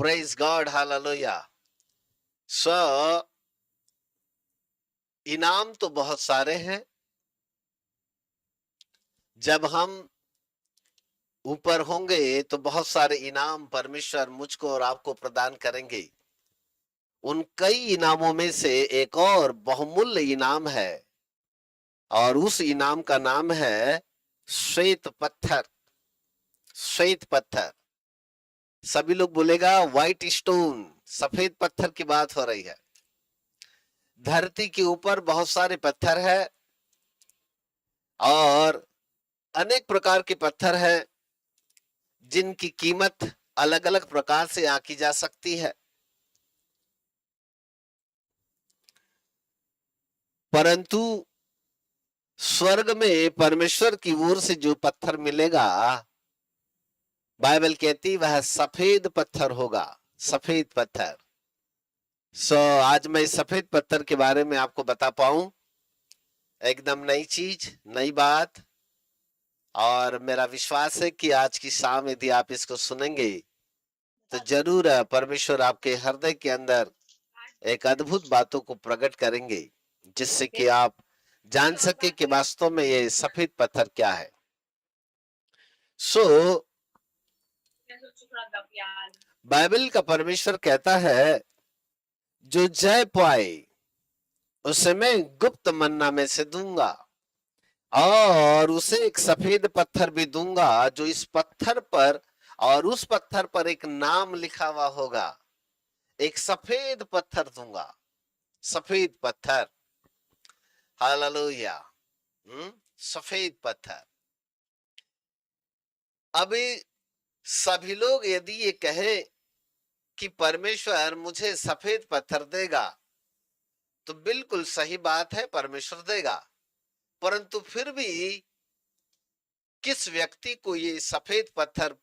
Praise God, hallelujah. सो इनाम तो बहुत सारे हैं। जब हम ऊपर होंगे तो बहुत सारे इनाम परमेश्वर मुझको और आपको प्रदान करेंगे। उन कई इनामों में से एक और बहुमूल्य इनाम है, और उस इनाम का नाम है श्वेत पत्थर। श्वेत पत्थर, सभी लोग बोलेगा व्हाइट स्टोन, सफेद पत्थर की बात हो रही है। धरती के ऊपर बहुत सारे पत्थर है और अनेक प्रकार के पत्थर हैं जिनकी कीमत अलग अलग प्रकार से आंकी जा सकती है। परंतु स्वर्ग में परमेश्वर की ओर से जो पत्थर मिलेगा, बाइबल कहती वह सफेद पत्थर होगा। सफेद पत्थर। आज मैं सफेद पत्थर के बारे में आपको बता पाऊं, एकदम नई चीज, नई बात। और मेरा विश्वास है कि आज की शाम यदि आप इसको सुनेंगे तो जरूर परमेश्वर आपके हृदय के अंदर एक अद्भुत बातों को प्रकट करेंगे, जिससे कि आप जान सके कि वास्तव में ये सफेद पत्थर क्या है। बाइबल का परमेश्वर कहता है जो जय पाए उसे मैं गुप्त मन्ना में से दूंगा, और उसे एक सफेद पत्थर भी दूंगा जो इस पत्थर पर और उस पत्थर पर एक नाम लिखा हुआ होगा। एक सफेद पत्थर दूंगा, सफेद पत्थर। हालेलुया। सफेद पत्थर। अभी सभी लोग यदि ये कहें कि परमेश्वर मुझे सफेद पत्थर देगा, तो बिल्कुल सही बात है, परमेश्वर देगा। परंतु फिर भी किस व्यक्ति को ये सफेद पत्थर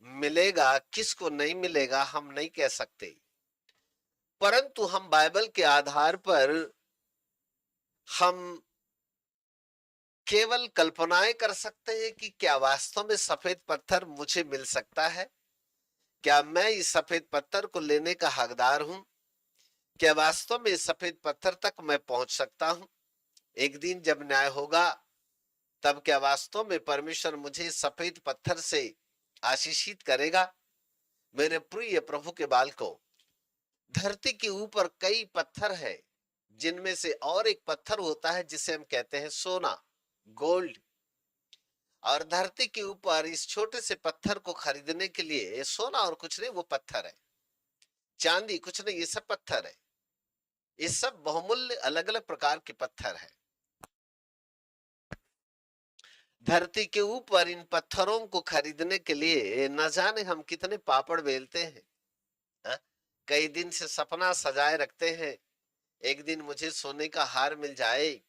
मिलेगा, किसको नहीं मिलेगा, हम नहीं कह सकते। परंतु हम बाइबल के आधार पर हम केवल कल्पनाएं कर सकते हैं कि क्या वास्तव में सफेद पत्थर मुझे मिल सकता है। क्या मैं इस सफेद पत्थर को लेने का हकदार हूं? क्या वास्तव में इस सफेद पत्थर तक मैं पहुंच सकता हूं? एक दिन जब न्याय होगा, तब क्या वास्तव में परमेश्वर मुझे सफेद पत्थर से आशीषित करेगा? मेरे प्रिय प्रभु के बालकों, धरती के ऊपर कई पत्थर है, जिनमें से और एक पत्थर होता है जिसे हम कहते हैं सोना, गोल्ड। और धरती के ऊपर इस छोटे से पत्थर को खरीदने के लिए सोना और कुछ नहीं, वो पत्थर है। चांदी कुछ नहीं, ये सब पत्थर है। ये सब बहुमूल्य अलग अलग प्रकार के पत्थर है। धरती के ऊपर इन पत्थरों को खरीदने के लिए न जाने हम कितने पापड़ बेलते हैं। हा? कई दिन से सपना सजाए रखते हैं, एक दिन मुझे सोने का हार मिल जाए,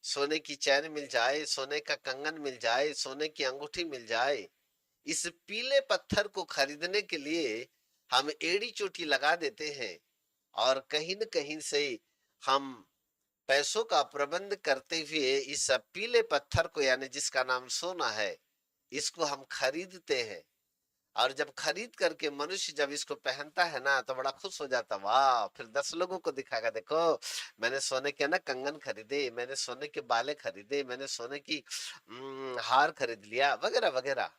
सोने की चैन मिल जाए, सोने का कंगन मिल जाए, सोने की अंगूठी मिल जाए। इस पीले पत्थर को खरीदने के लिए हम एड़ी चोटी लगा देते हैं, और कहीं न कहीं से हम पैसों का प्रबंध करते हुए इस पीले पत्थर को, यानी जिसका नाम सोना है, इसको हम खरीदते हैं। और जब खरीद करके मनुष्य जब इसको पहनता है ना, तो बड़ा खुश हो जाता, वाह। फिर 10 लोगों को दिखाएगा, देखो मैंने सोने के ना कंगन खरीदे, मैंने सोने के बाले खरीदे, मैंने सोने की हार खरीद लिया, वगैरह वगैरह।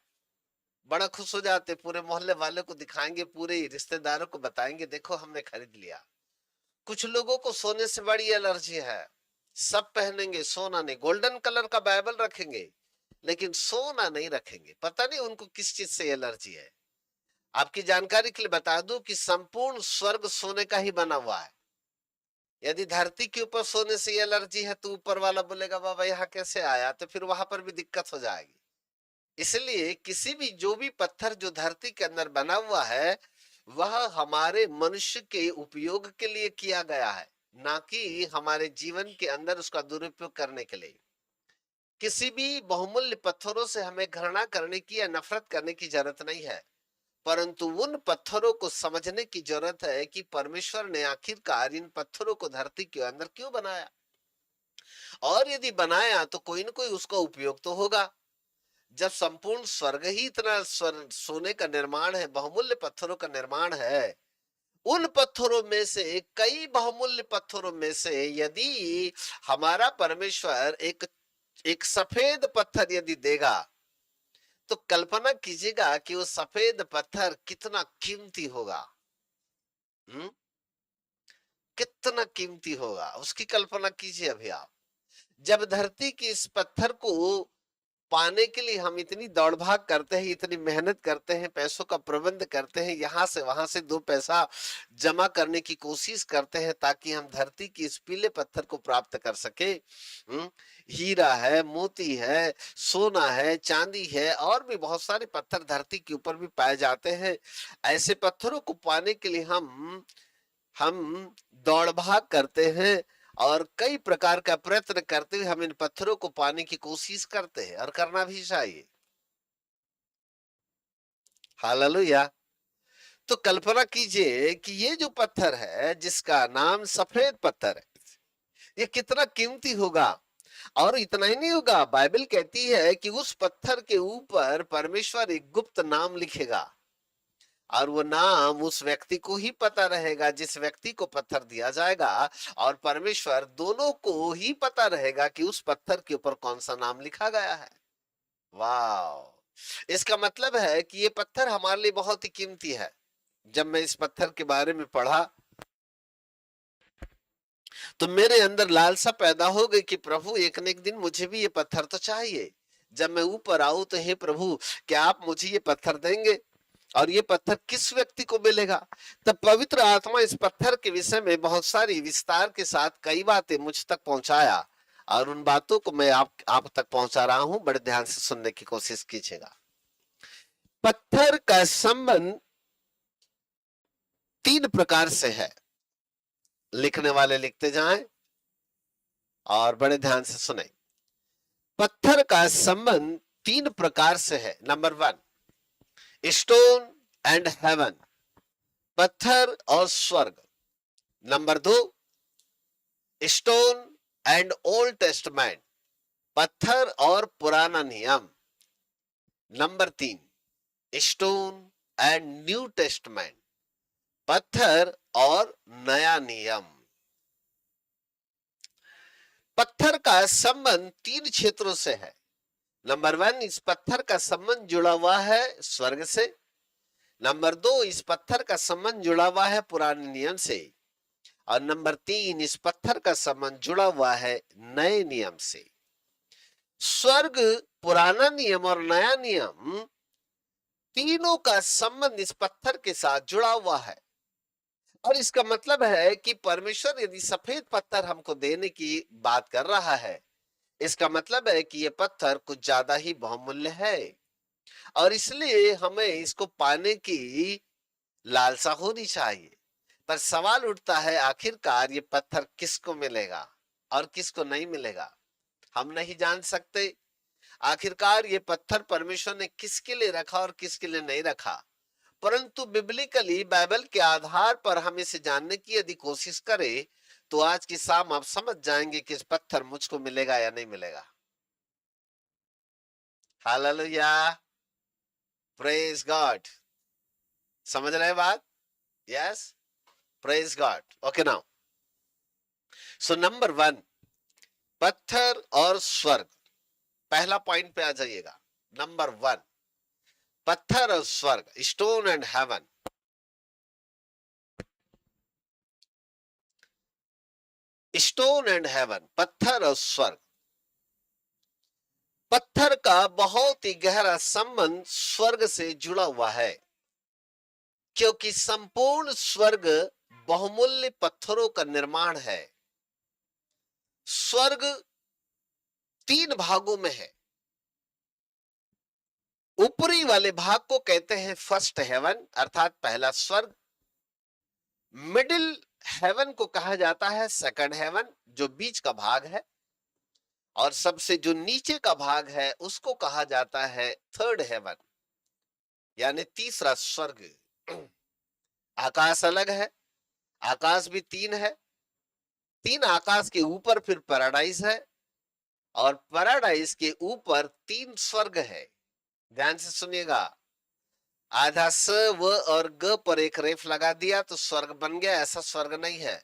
बड़ा खुश हो जाते, पूरे मोहल्ले वाले को दिखाएंगे, पूरे रिश्तेदारों को बताएंगे, देखो हमने खरीद लिया। कुछ लोगों को सोने से बड़ी एलर्जी है, सब पहनेंगे सोना नहीं, गोल्डन कलर का बाइबल रखेंगे लेकिन सोना नहीं रखेंगे। पता नहीं उनको किस चीज से एलर्जी है। आपकी जानकारी के लिए बता दूं कि संपूर्ण स्वर्ग सोने का ही बना हुआ है। यदि धरती के ऊपर सोने से एलर्जी है तो ऊपर वाला बोलेगा बाबा यहाँ कैसे आया, तो फिर वहां पर भी दिक्कत हो जाएगी। इसलिए किसी भी जो भी पत्थर जो धरती के अंदर बना हुआ है, वह हमारे मनुष्य के उपयोग के लिए किया गया है, ना कि हमारे जीवन के अंदर उसका दुरुपयोग करने के लिए। किसी भी बहुमूल्य पत्थरों से हमें घृणा करने की या नफरत करने की जरूरत नहीं है, परंतु उन पत्थरों को समझने की जरूरत है कि परमेश्वर ने आखिरकार इन पत्थरों को धरती के अंदर क्यों बनाया, और यदि बनाया तो कोई न कोई उसका उपयोग तो होगा। जब संपूर्ण स्वर्ग ही इतना सोने का निर्माण है, बहुमूल्य पत्थरों का निर्माण है, उन पत्थरों में से, कई बहुमूल्य पत्थरों में से यदि हमारा परमेश्वर एक एक सफेद पत्थर यदि देगा, तो कल्पना कीजिएगा कि वो सफेद पत्थर कितना कीमती होगा। कितना कीमती होगा, उसकी कल्पना कीजिए अभी आप। जब धरती के इस पत्थर को पाने के लिए हम इतनी दौड़ भाग करते हैं, इतनी मेहनत करते हैं, पैसों का प्रबंध करते हैं, यहां से वहां से दो पैसा जमा करने की कोशिश करते हैं ताकि हम धरती की इस पीले पत्थर को प्राप्त कर सके। हीरा है, मोती है, सोना है, चांदी है, और भी बहुत सारे पत्थर धरती के ऊपर भी पाए जाते हैं। ऐसे पत्थरों को पाने के लिए हम दौड़ भाग करते हैं और कई प्रकार का प्रयत्न करते हुए हम इन पत्थरों को पाने की कोशिश करते हैं, और करना भी चाहिए। हालेलुया। तो कल्पना कीजिए कि ये जो पत्थर है, जिसका नाम सफेद पत्थर है, ये कितना कीमती होगा। और इतना ही नहीं होगा, बाइबल कहती है कि उस पत्थर के ऊपर परमेश्वर एक गुप्त नाम लिखेगा, और वो नाम उस व्यक्ति को ही पता रहेगा जिस व्यक्ति को पत्थर दिया जाएगा, और परमेश्वर दोनों को ही पता रहेगा कि उस पत्थर के ऊपर कौन सा नाम लिखा गया है। वाह! इसका मतलब है कि ये पत्थर हमारे लिए बहुत ही कीमती है। जब मैं इस पत्थर के बारे में पढ़ा तो मेरे अंदर लालसा पैदा हो गई कि प्रभु एक न एक दिन मुझे भी ये पत्थर तो चाहिए। जब मैं ऊपर आऊं तो हे प्रभु, क्या आप मुझे ये पत्थर देंगे, और ये पत्थर किस व्यक्ति को मिलेगा। तब पवित्र आत्मा इस पत्थर के विषय में बहुत सारी विस्तार के साथ कई बातें मुझ तक पहुंचाया, और उन बातों को मैं आप तक पहुंचा रहा हूं। बड़े ध्यान से सुनने की कोशिश कीजिएगा। पत्थर का संबंध 3 प्रकार से है। लिखने वाले लिखते जाएं और बड़े ध्यान से सुने। पत्थर का संबंध 3 प्रकार से है। नंबर 1, स्टोन एंड हेवन, पत्थर और स्वर्ग। Number 2, stone and old testament, पत्थर और पुराना नियम। Number 3, stone and new testament, पत्थर और नया नियम। पत्थर का संबंध 3 क्षेत्रों से है। नंबर 1, इस पत्थर का संबंध जुड़ा हुआ है स्वर्ग से। नंबर 2, इस पत्थर का संबंध जुड़ा हुआ है पुराने नियम से। और नंबर 3, इस पत्थर का संबंध जुड़ा हुआ है नए नियम से। स्वर्ग, पुराना नियम और नया नियम, तीनों का संबंध इस पत्थर के साथ जुड़ा हुआ है। और इसका मतलब है कि परमेश्वर यदि सफेद पत्थर हमको देने की बात कर रहा है, इसका मतलब है कि यह पत्थर कुछ ज्यादा ही बहुमूल्य है, और इसलिए हमें इसको पाने की लालसा होनी चाहिए। पर सवाल उठता है, आखिरकार ये पत्थर किसको मिलेगा और किसको नहीं मिलेगा, हम नहीं जान सकते। आखिरकार ये पत्थर परमेश्वर ने किसके लिए रखा और किसके लिए नहीं रखा। परंतु बिब्लिकली, बाइबल के आधार पर हम इसे जानने की यदि कोशिश करें तो आज की शाम आप समझ जाएंगे कि इस पत्थर मुझको मिलेगा या नहीं मिलेगा। Hallelujah, praise God. समझ रहे बात? Yes, praise God. Okay, now so number 1, पत्थर और स्वर्ग। पहला पॉइंट पे आ जाइएगा। नंबर 1, पत्थर और स्वर्ग, stone and heaven. Stone and heaven, पत्थर और स्वर्ग। पत्थर का बहुत ही गहरा संबंध स्वर्ग से जुड़ा हुआ है, क्योंकि संपूर्ण स्वर्ग बहुमूल्य पत्थरों का निर्माण है। स्वर्ग 3 भागों में है। ऊपरी वाले भाग को कहते हैं फर्स्ट हेवन, अर्थात पहला स्वर्ग। मिडिल हेवन को कहा जाता है सेकंड हेवन, जो बीच का भाग है। और सबसे जो नीचे का भाग है उसको कहा जाता है थर्ड हेवन, यानी तीसरा स्वर्ग। आकाश अलग है, आकाश भी 3 है। 3 आकाश के ऊपर फिर पैराडाइज है, और पैराडाइज के ऊपर 3 स्वर्ग है। ध्यान से सुनिएगा, आधा स व और ग पर एक रेफ लगा दिया तो स्वर्ग बन गया, ऐसा स्वर्ग नहीं है।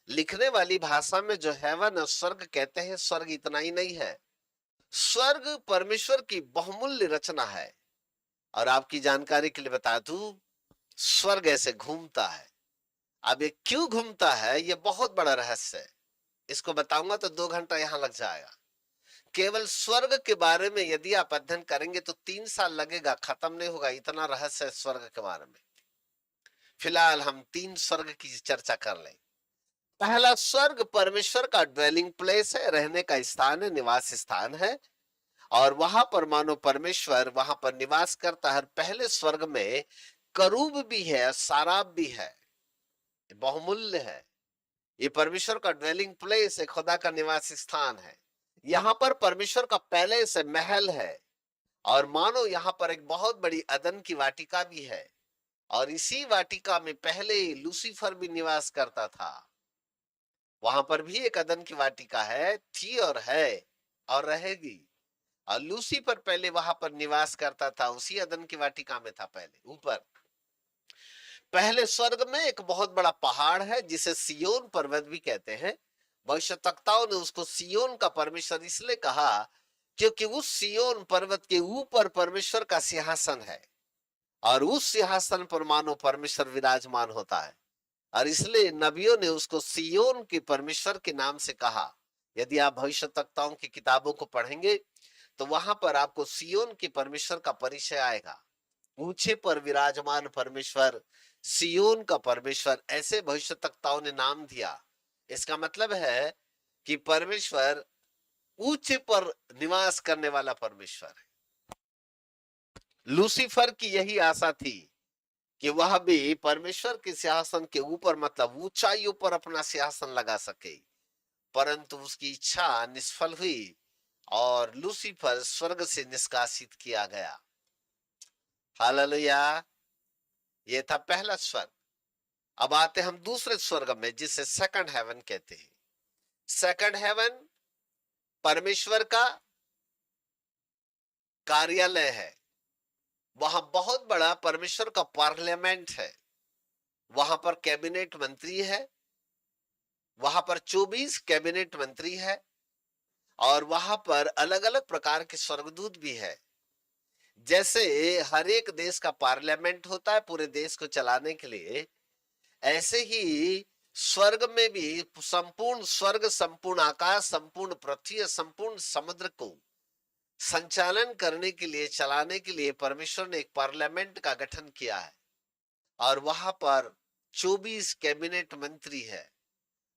लिखने वाली भाषा में जो हेवन और स्वर्ग कहते हैं, स्वर्ग इतना ही नहीं है। स्वर्ग परमेश्वर की बहुमूल्य रचना है। और आपकी जानकारी के लिए बता दूं, स्वर्ग ऐसे घूमता है। अब ये क्यों घूमता है, ये बहुत बड़ा रहस्य है। इसको बताऊंगा तो 2 घंटा यहां लग जाएगा। केवल स्वर्ग के बारे में यदि आप अध्ययन करेंगे तो 3 साल लगेगा, खत्म नहीं होगा, इतना रहस्य है स्वर्ग के बारे में। फिलहाल हम 3 स्वर्ग की चर्चा कर लें। पहला स्वर्ग परमेश्वर का ड्वेलिंग प्लेस है, रहने का स्थान है, निवास स्थान है। और वहां पर मानो परमेश्वर वहां पर निवास करता है। पहले स्वर्ग में करूब भी है, साराब भी है, बहुमूल्य है। ये परमेश्वर का ड्वेलिंग प्लेस है, खुदा का निवास स्थान है। यहाँ पर परमेश्वर का पैलेस है, महल है। और मानो यहाँ पर एक बहुत बड़ी अदन की वाटिका भी है। और इसी वाटिका में पहले लूसीफर भी निवास करता था। वहां पर भी एक अदन की वाटिका है, थी और है और रहेगी। और लूसीफर पहले वहां पर निवास करता था, उसी अदन की वाटिका में था पहले ऊपर। पहले स्वर्ग में एक बहुत बड़ा पहाड़ है जिसे सियोन पर्वत भी कहते हैं। भविष्यवक्ताओं ने उसको सियोन का परमेश्वर इसलिए कहा क्योंकि उस सियोन पर्वत के ऊपर परमेश्वर का सिंहासन है। और उस सिंहासन पर मानो परमेश्वर विराजमान होता है। और इसलिए नबियों ने उसको सियोन के परमेश्वर के नाम से कहा। यदि आप भविष्यवक्ताओं की किताबों को पढ़ेंगे तो वहां पर आपको सियोन के परमेश्वर का परिचय आएगा। ऊंचे पर विराजमान परमेश्वर, सियोन का परमेश्वर, ऐसे भविष्यवक्ताओं ने नाम दिया। इसका मतलब है कि परमेश्वर ऊंचे पर निवास करने वाला परमेश्वर है। लूसीफर की यही आशा थी कि वह भी परमेश्वर के सिंहासन के ऊपर, मतलब ऊंचाइयों पर अपना सिंहासन लगा सके। परंतु उसकी इच्छा निष्फल हुई और लूसीफर स्वर्ग से निष्कासित किया गया। हालेलुया। ये था पहला स्वर्ग। अब आते हम दूसरे स्वर्ग में जिसे सेकंड हेवन कहते हैं। सेकंड हेवन परमेश्वर का कार्यालय है। वहां बहुत बड़ा परमेश्वर का पार्लियामेंट है। वहां पर कैबिनेट मंत्री है। वहां पर 24 कैबिनेट मंत्री है। और वहां पर अलग अलग प्रकार के स्वर्गदूत भी है। जैसे हर एक देश का पार्लियामेंट होता है पूरे देश को चलाने के लिए, ऐसे ही स्वर्ग में भी संपूर्ण स्वर्ग, संपूर्ण आकाश, संपूर्ण पृथ्वी, संपूर्ण समुद्र को संचालन करने के लिए, चलाने के लिए परमेश्वर ने एक पार्लियामेंट का गठन किया है। और वहां पर 24 कैबिनेट मंत्री है।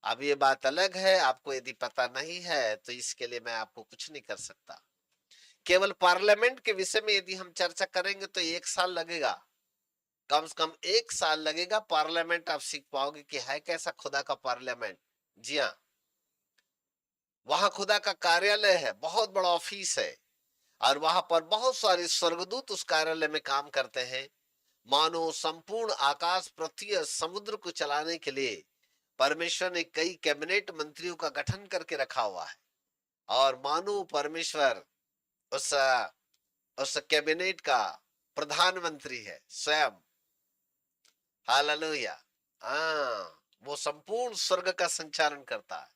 अब ये बात अलग है, आपको यदि पता नहीं है तो इसके लिए मैं आपको कुछ नहीं कर सकता। केवल पार्लियामेंट के विषय में यदि हम चर्चा करेंगे तो 1 साल लगेगा, कम से कम 1 साल लगेगा। पार्लियामेंट आप सीख पाओगे कि है कैसा खुदा का पार्लियामेंट। जी हाँ, वहां खुदा का कार्यालय है, बहुत बड़ा ऑफिस है। और वहां पर बहुत सारे स्वर्गदूत उस कार्यालय में काम करते हैं। मानो संपूर्ण आकाश, पृथ्वी और समुद्र को चलाने के लिए परमेश्वर ने कई कैबिनेट मंत्रियों का गठन करके रखा हुआ है। और मानो परमेश्वर उस कैबिनेट का प्रधानमंत्री है स्वयं। हालेलुया। हाँ, वो संपूर्ण स्वर्ग का संचालन करता है।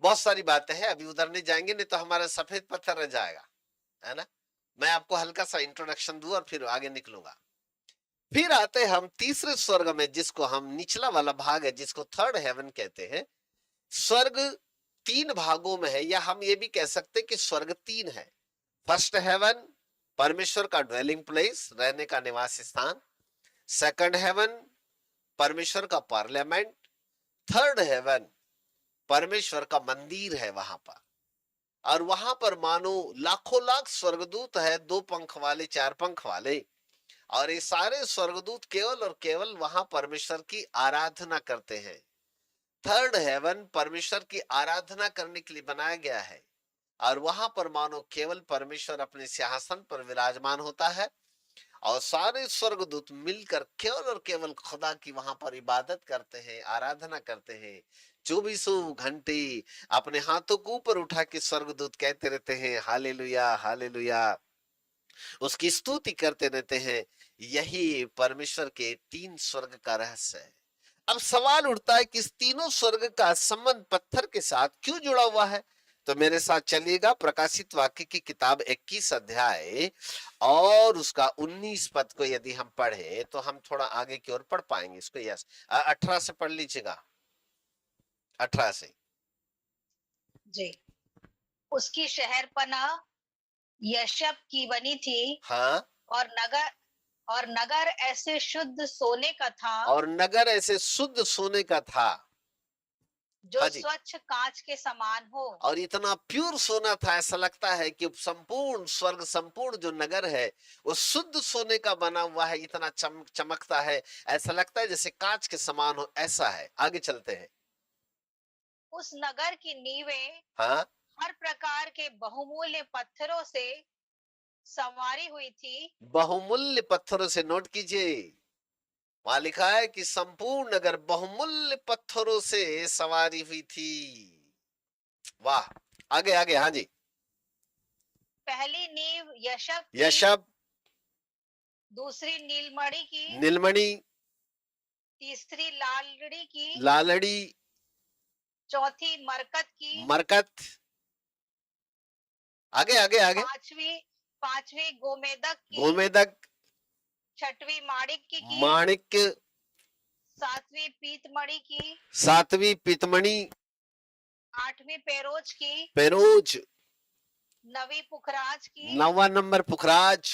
बहुत सारी बातें हैं, अभी उधर नहीं जाएंगे, नहीं तो हमारा सफेद पत्थर रह जाएगा, है ना। मैं आपको हल्का सा इंट्रोडक्शन दूं और फिर आगे निकलूंगा। फिर आते हैं हम तीसरे स्वर्ग में, जिसको हम निचला वाला भाग है, जिसको थर्ड हेवन कहते हैं। स्वर्ग 3 भागों में है, या हम ये भी कह सकते हैं कि स्वर्ग 3 है। फर्स्ट हेवन परमेश्वर का ड्वेलिंग प्लेस, रहने का निवास स्थान। सेकंड हेवन परमेश्वर का पार्लियामेंट। थर्ड हेवन परमेश्वर का मंदिर है वहां पर। और वहां पर मानो लाखों लाख स्वर्गदूत है, 2 पंख वाले, 4 पंख वाले। और ये सारे स्वर्गदूत केवल और केवल वहां परमेश्वर की आराधना करते हैं। थर्ड हेवन परमेश्वर की आराधना करने के लिए बनाया गया है। और वहां पर मानो केवल परमेश्वर अपने सिंहासन पर विराजमान होता है। और सारे स्वर्गदूत मिलकर केवल और केवल खुदा की वहां पर इबादत करते हैं, आराधना करते हैं। 24 घंटे अपने हाथों को ऊपर उठा के स्वर्गदूत कहते रहते हैं हालेलुया, हालेलुया, उसकी स्तुति करते रहते हैं। यही परमेश्वर के 3 स्वर्ग का रहस्य है। अब सवाल उठता है कि इस तीनों स्वर्ग का संबंध पत्थर के साथ क्यों जुड़ा हुआ है? तो मेरे साथ चलिएगा प्रकाशित वाक्य की किताब 21 अध्याय और उसका 19 पद को यदि हम पढ़े तो हम थोड़ा आगे की ओर पढ़ पाएंगे इसको। यस, 18 से पढ़ लीजिएगा, 18 से। जी। उसकी शहरपनाह यशब की बनी थी हाँ, और नगर ऐसे शुद्ध सोने का था, और नगर ऐसे शुद्ध सोने का था, जो हाँ जी, स्वच्छ कांच के समान हो। और इतना प्योर सोना था, ऐसा लगता है कि संपूर्ण स्वर्ग, संपूर्ण जो नगर है वो शुद्ध सोने का बना हुआ है। इतना चमकता है, ऐसा लगता है जैसे कांच के समान हो। ऐसा है। आगे चलते हैं। उस नगर की नींवें हाँ, हर प्रकार के बहुमूल्य पत्थरों से संवारी हुई थी। बहुमूल्य पत्थरों से, नोट कीजिए, वहां लिखा है कि संपूर्ण नगर बहुमूल्य पत्थरों से सवारी हुई थी। वाह, आगे आगे, हाँ जी। पहली नींव यशब की, यशब, दूसरी नीलमणि की, नीलमणि, तीसरी लालड़ी की, लालड़ी, चौथी मरकत की, मरकत, आगे आगे आगे, पांचवी पांचवी गोमेदक की, गोमेदक, छठवीं माणिक की, माणिक्य, सातवीं पीतमणि की, सातवीं पीतमणि, आठवीं पेरोज की, पेरोज, नवीं पुखराज की, 9वां नंबर पुखराज,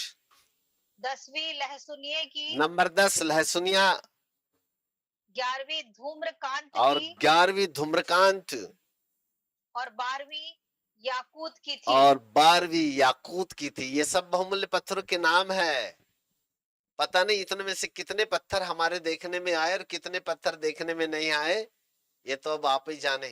10वीं लहसुनिये की, नंबर 10 लहसुनिया, 11वीं धूम्रकांत और की, 11वीं धूम्रकांत, और 12वीं याकूत की थी। और 12वीं याकूत की थी। ये सब बहुमूल्य पत्थरों के नाम है। पता नहीं इतने में से कितने पत्थर हमारे देखने में आए और कितने पत्थर देखने में नहीं आए, ये तो अब आप ही जाने।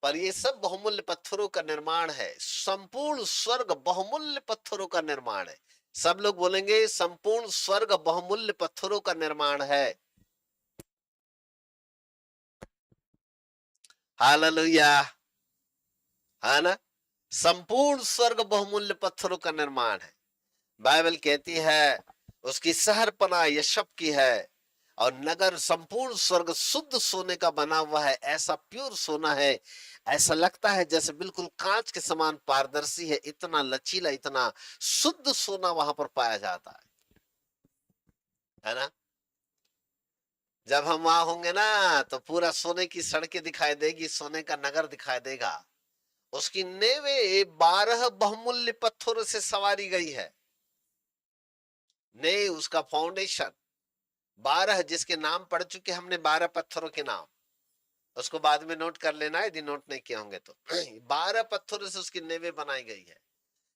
पर ये सब बहुमूल्य पत्थरों का निर्माण है। संपूर्ण स्वर्ग बहुमूल्य पत्थरों का निर्माण है। सब लोग बोलेंगे संपूर्ण स्वर्ग बहुमूल्य पत्थरों का निर्माण है। हालेलुया, है ना? संपूर्ण स्वर्ग बहुमूल्य पत्थरों का निर्माण है। बाइबल कहती है उसकी शहरपनाह यशब की है, और नगर संपूर्ण स्वर्ग शुद्ध सोने का बना हुआ है। ऐसा प्योर सोना है, ऐसा लगता है जैसे बिल्कुल कांच के समान पारदर्शी है। इतना लचीला, इतना शुद्ध सोना वहां पर पाया जाता है ना? जब हम वहां होंगे ना तो पूरा सोने की सड़कें दिखाई देगी, सोने का नगर दिखाई देगा। उसकी नेवे 12 बहुमूल्य पत्थरों से सवारी गई है। ने उसका फाउंडेशन 12, जिसके नाम पढ़ चुके हमने, 12 पत्थरों के नाम, उसको बाद में नोट कर लेना यदि नोट नहीं किए होंगे तो। 12 पत्थरों से उसकी नेवे बनाई गई है।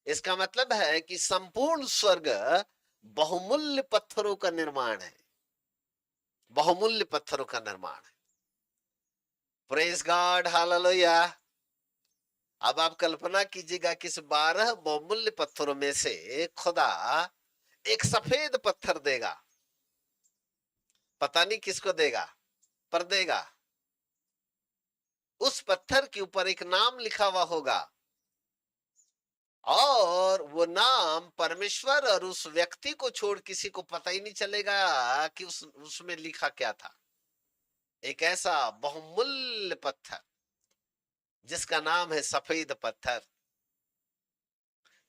इसका मतलब है कि संपूर्ण स्वर्ग बहुमूल्य पत्थरों का निर्माण है, बहुमूल्य पत्थरों का निर्माण है। Praise God, hallelujah. अब आप कल्पना कीजिएगा कि इस 12 बहुमूल्य पत्थरों में से खुदा एक सफेद पत्थर देगा। पता नहीं किसको देगा, पर देगा। उस पत्थर के ऊपर एक नाम लिखा हुआ होगा, और वो नाम परमेश्वर और उस व्यक्ति को छोड़ किसी को पता ही नहीं चलेगा कि उसमें लिखा क्या था। एक ऐसा बहुमूल्य पत्थर जिसका नाम है सफेद पत्थर।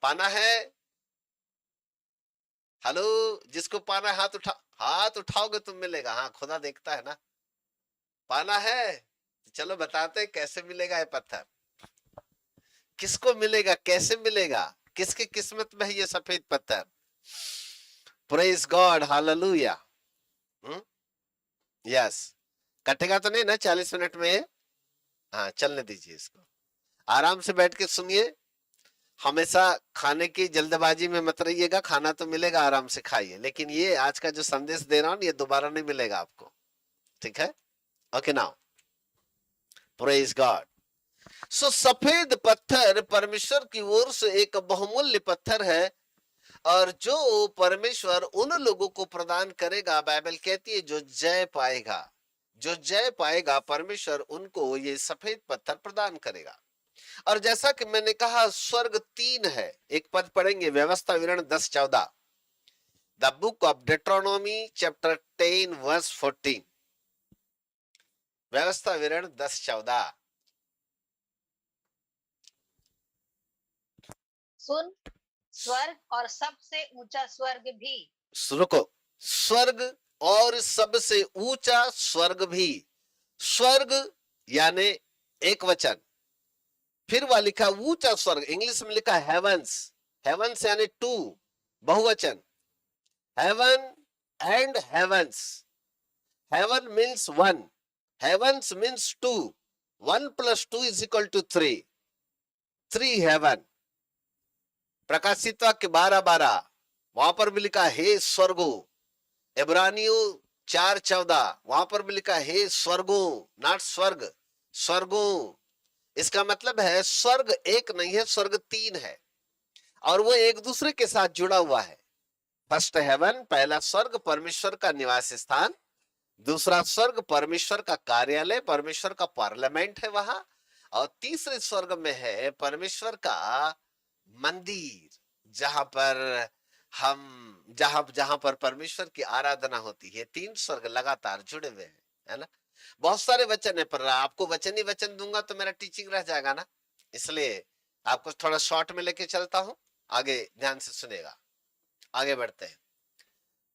पाना है? हेलो, जिसको पाना है हाथ उठाओगे तो मिलेगा। हाँ, खुदा देखता है ना। पाना है? चलो बताते कैसे मिलेगा ये पत्थर, किसको मिलेगा, कैसे मिलेगा, किसके किस्मत में है ये सफेद पत्थर। Praise God, hallelujah. यस, कटेगा तो नहीं ना 40 मिनट में? हाँ, चलने दीजिए इसको, आराम से बैठ के सुनिए। हमेशा खाने की जल्दबाजी में मत रहिएगा। खाना तो मिलेगा, आराम से खाइए, लेकिन ये आज का जो संदेश दे रहा हूं ये दोबारा नहीं मिलेगा आपको। ठीक है? Okay, now praise God. So सफेद पत्थर परमेश्वर की ओर से एक बहुमूल्य पत्थर है, और जो परमेश्वर उन लोगों को प्रदान करेगा, बाइबल कहती है जो जय पाएगा, जो जय पाएगा परमेश्वर उनको ये सफेद पत्थर प्रदान करेगा। और जैसा कि मैंने कहा स्वर्ग 3 है। एक पद पढ़ेंगे, व्यवस्था विवरण 10:14, the book of Deuteronomy chapter 10 verse 14, व्यवस्था विवरण 10:14। सुन, स्वर्ग और सबसे ऊंचा स्वर्ग भी। रुको, स्वर्ग और सबसे ऊंचा स्वर्ग भी, स्वर्ग यानी एक वचन, फिर वह लिखा ऊंचा स्वर्ग, इंग्लिश में लिखा हेवंस, हेवंस यानी टू, बहुवचन, heaven and heavens. Heaven means one, heavens means two, 1 + 2 = 3, 3 heaven. प्रकाशित वाक्य 12:12, वहां पर भी लिखा हे स्वर्गो। इब्रानियों 4:14, वहां पर भी लिखा हे स्वर्गों, नॉट स्वर्ग, स्वर्गों। इसका मतलब है स्वर्ग एक नहीं है, स्वर्ग 3 है और वो एक दूसरे के साथ जुड़ा हुआ है। फर्स्ट हेवन, पहला स्वर्ग परमेश्वर का निवास स्थान, दूसरा स्वर्ग परमेश्वर का कार्यालय, परमेश्वर का पार्लियामेंट है वहां, और तीसरे स्वर्ग में है परमेश्वर का मंदिर, जहां पर जहां पर परमेश्वर की आराधना होती है। 3 स्वर्ग लगातार जुड़े हुए हैं, है ना। बहुत सारे वचन है, पर आपको वचन ही वचन दूंगा तो मेरा टीचिंग रह जाएगा ना, इसलिए आपको थोड़ा शॉर्ट में लेके चलता हूं, आगे ध्यान से सुनेगा। आगे बढ़ते हैं।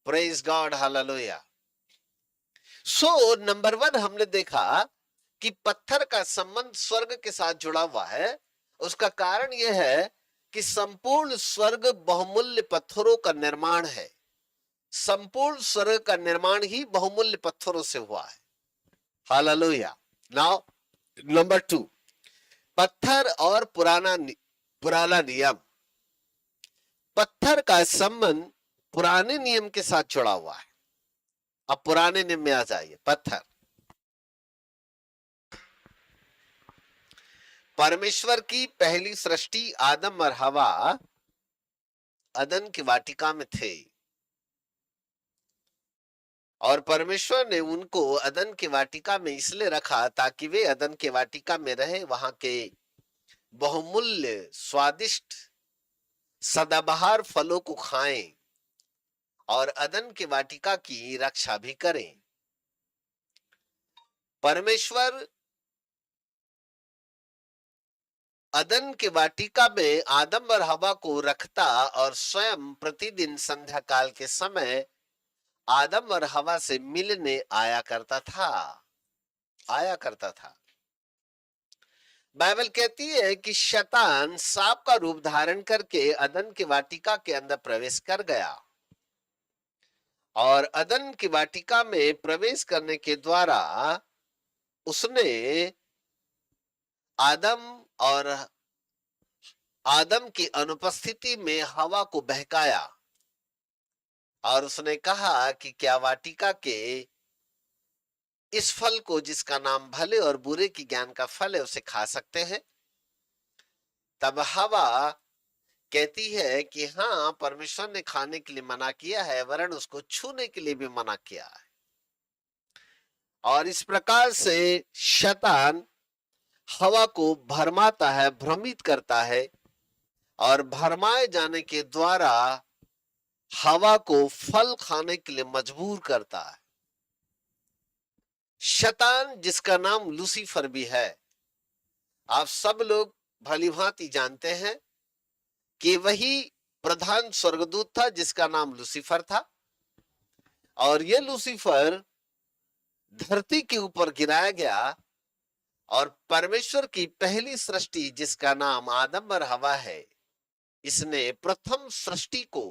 Praise God, hallelujah. So number 1 हमने देखा कि पत्थर का संबंध स्वर्ग के साथ जुड़ा हुआ है। उसका कारण यह है कि संपूर्ण स्वर्ग बहुमूल्य पत्थरों का निर्माण है। संपूर्ण स्वर्ग का निर्माण ही बहुमूल्य पत्थरों से हुआ है। हालेलुया। नाउ नंबर 2, पत्थर और पुराना नियम। पत्थर का संबंध पुराने नियम के साथ जुड़ा हुआ है। अब पुराने नियम में आ जाइए। पत्थर, परमेश्वर की पहली सृष्टि आदम और हवा अदन की वाटिका में थे और परमेश्वर ने उनको अदन की वाटिका में इसलिए रखा ताकि वे अदन की वाटिका में रहे, वहां के बहुमूल्य स्वादिष्ट सदाबहार फलों को खाएं और अदन की वाटिका की रक्षा भी करें। परमेश्वर अदन की वाटिका में आदम और हवा को रखता और स्वयं प्रतिदिन संध्या काल के समय आदम और हवा से मिलने आया करता था। बाइबल कहती है कि शैतान सांप का रूप धारण करके अदन की वाटिका के अंदर प्रवेश कर गया और अदन की वाटिका में प्रवेश करने के द्वारा उसने आदम की अनुपस्थिति में हवा को बहकाया और उसने कहा कि क्या वाटिका के इस फल को, जिसका नाम भले और बुरे की ज्ञान का फल है, उसे खा सकते हैं। तब हवा कहती है कि हाँ, परमेश्वर ने खाने के लिए मना किया है, वरन उसको छूने के लिए भी मना किया है। और इस प्रकार से शैतान हवा को भरमाता है, भ्रमित करता है और भरमाए जाने के द्वारा हवा को फल खाने के लिए मजबूर करता है। शैतान, जिसका नाम लूसीफर भी है, आप सब लोग भली भांति जानते हैं कि वही प्रधान स्वर्गदूत था जिसका नाम लूसीफर था और यह लूसीफर धरती के ऊपर गिराया गया और परमेश्वर की पहली सृष्टि, जिसका नाम आदम और हवा है, इसने प्रथम सृष्टि को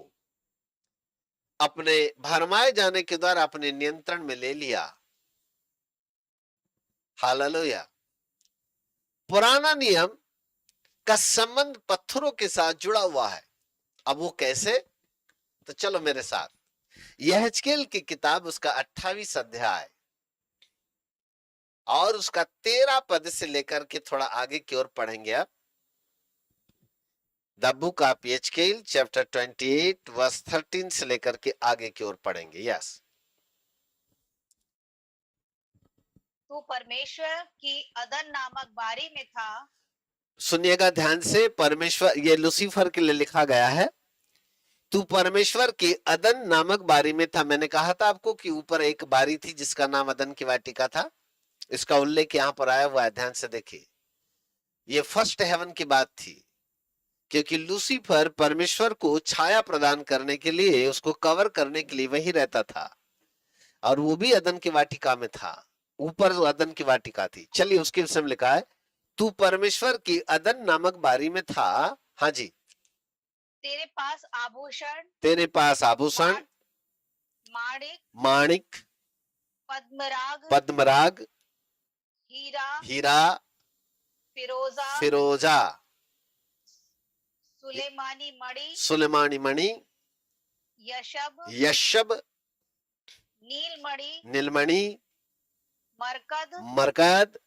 अपने भरमाए जाने के द्वारा अपने नियंत्रण में ले लिया। हालेलुया। पुराना नियम का संबंध पत्थरों के साथ जुड़ा हुआ है। अब वो कैसे? तो चलो मेरे साथ, यहेजकेल की किताब, उसका 28 अध्याय और उसका 13 पद से लेकर के थोड़ा आगे की ओर पढ़ेंगे। अब द बुक ऑफ यहेजकेल चैप्टर 28 वर्स 13 से लेकर के आगे की ओर पढ़ेंगे। यस। तू परमेश्वर की अदन नामक बारी में था सुनिएगा ध्यान से, परमेश्वर, ये लूसीफर के लिए लिखा गया है। तू परमेश्वर की अदन नामक बारी में था। मैंने कहा था आपको कि ऊपर एक बारी थी जिसका नाम अदन की वाटिका था। इसका उल्लेख यहां पर आया हुआ है, ध्यान से देखिए। ये फर्स्ट हेवन की बात थी, क्योंकि लूसीफर परमेश्वर को छाया प्रदान करने के लिए, उसको कवर करने के लिए वही रहता था, और वो भी अदन की वाटिका में था। ऊपर अदन की वाटिका थी। चलिए उसके विषय में लिखा है, तू परमेश्वर की अदन नामक बारी में था। हाँ जी। तेरे पास आभूषण, तेरे पास आभूषण, माणिक, माणिक, पद्मराग, पद्मराग, हीरा, हीरा, फिरोजा, फिरोजा, सुलेमानी मणि, सुलेमानी मणि, यशब, यशब, नीलमणि, नीलमणि, मरकत मरकत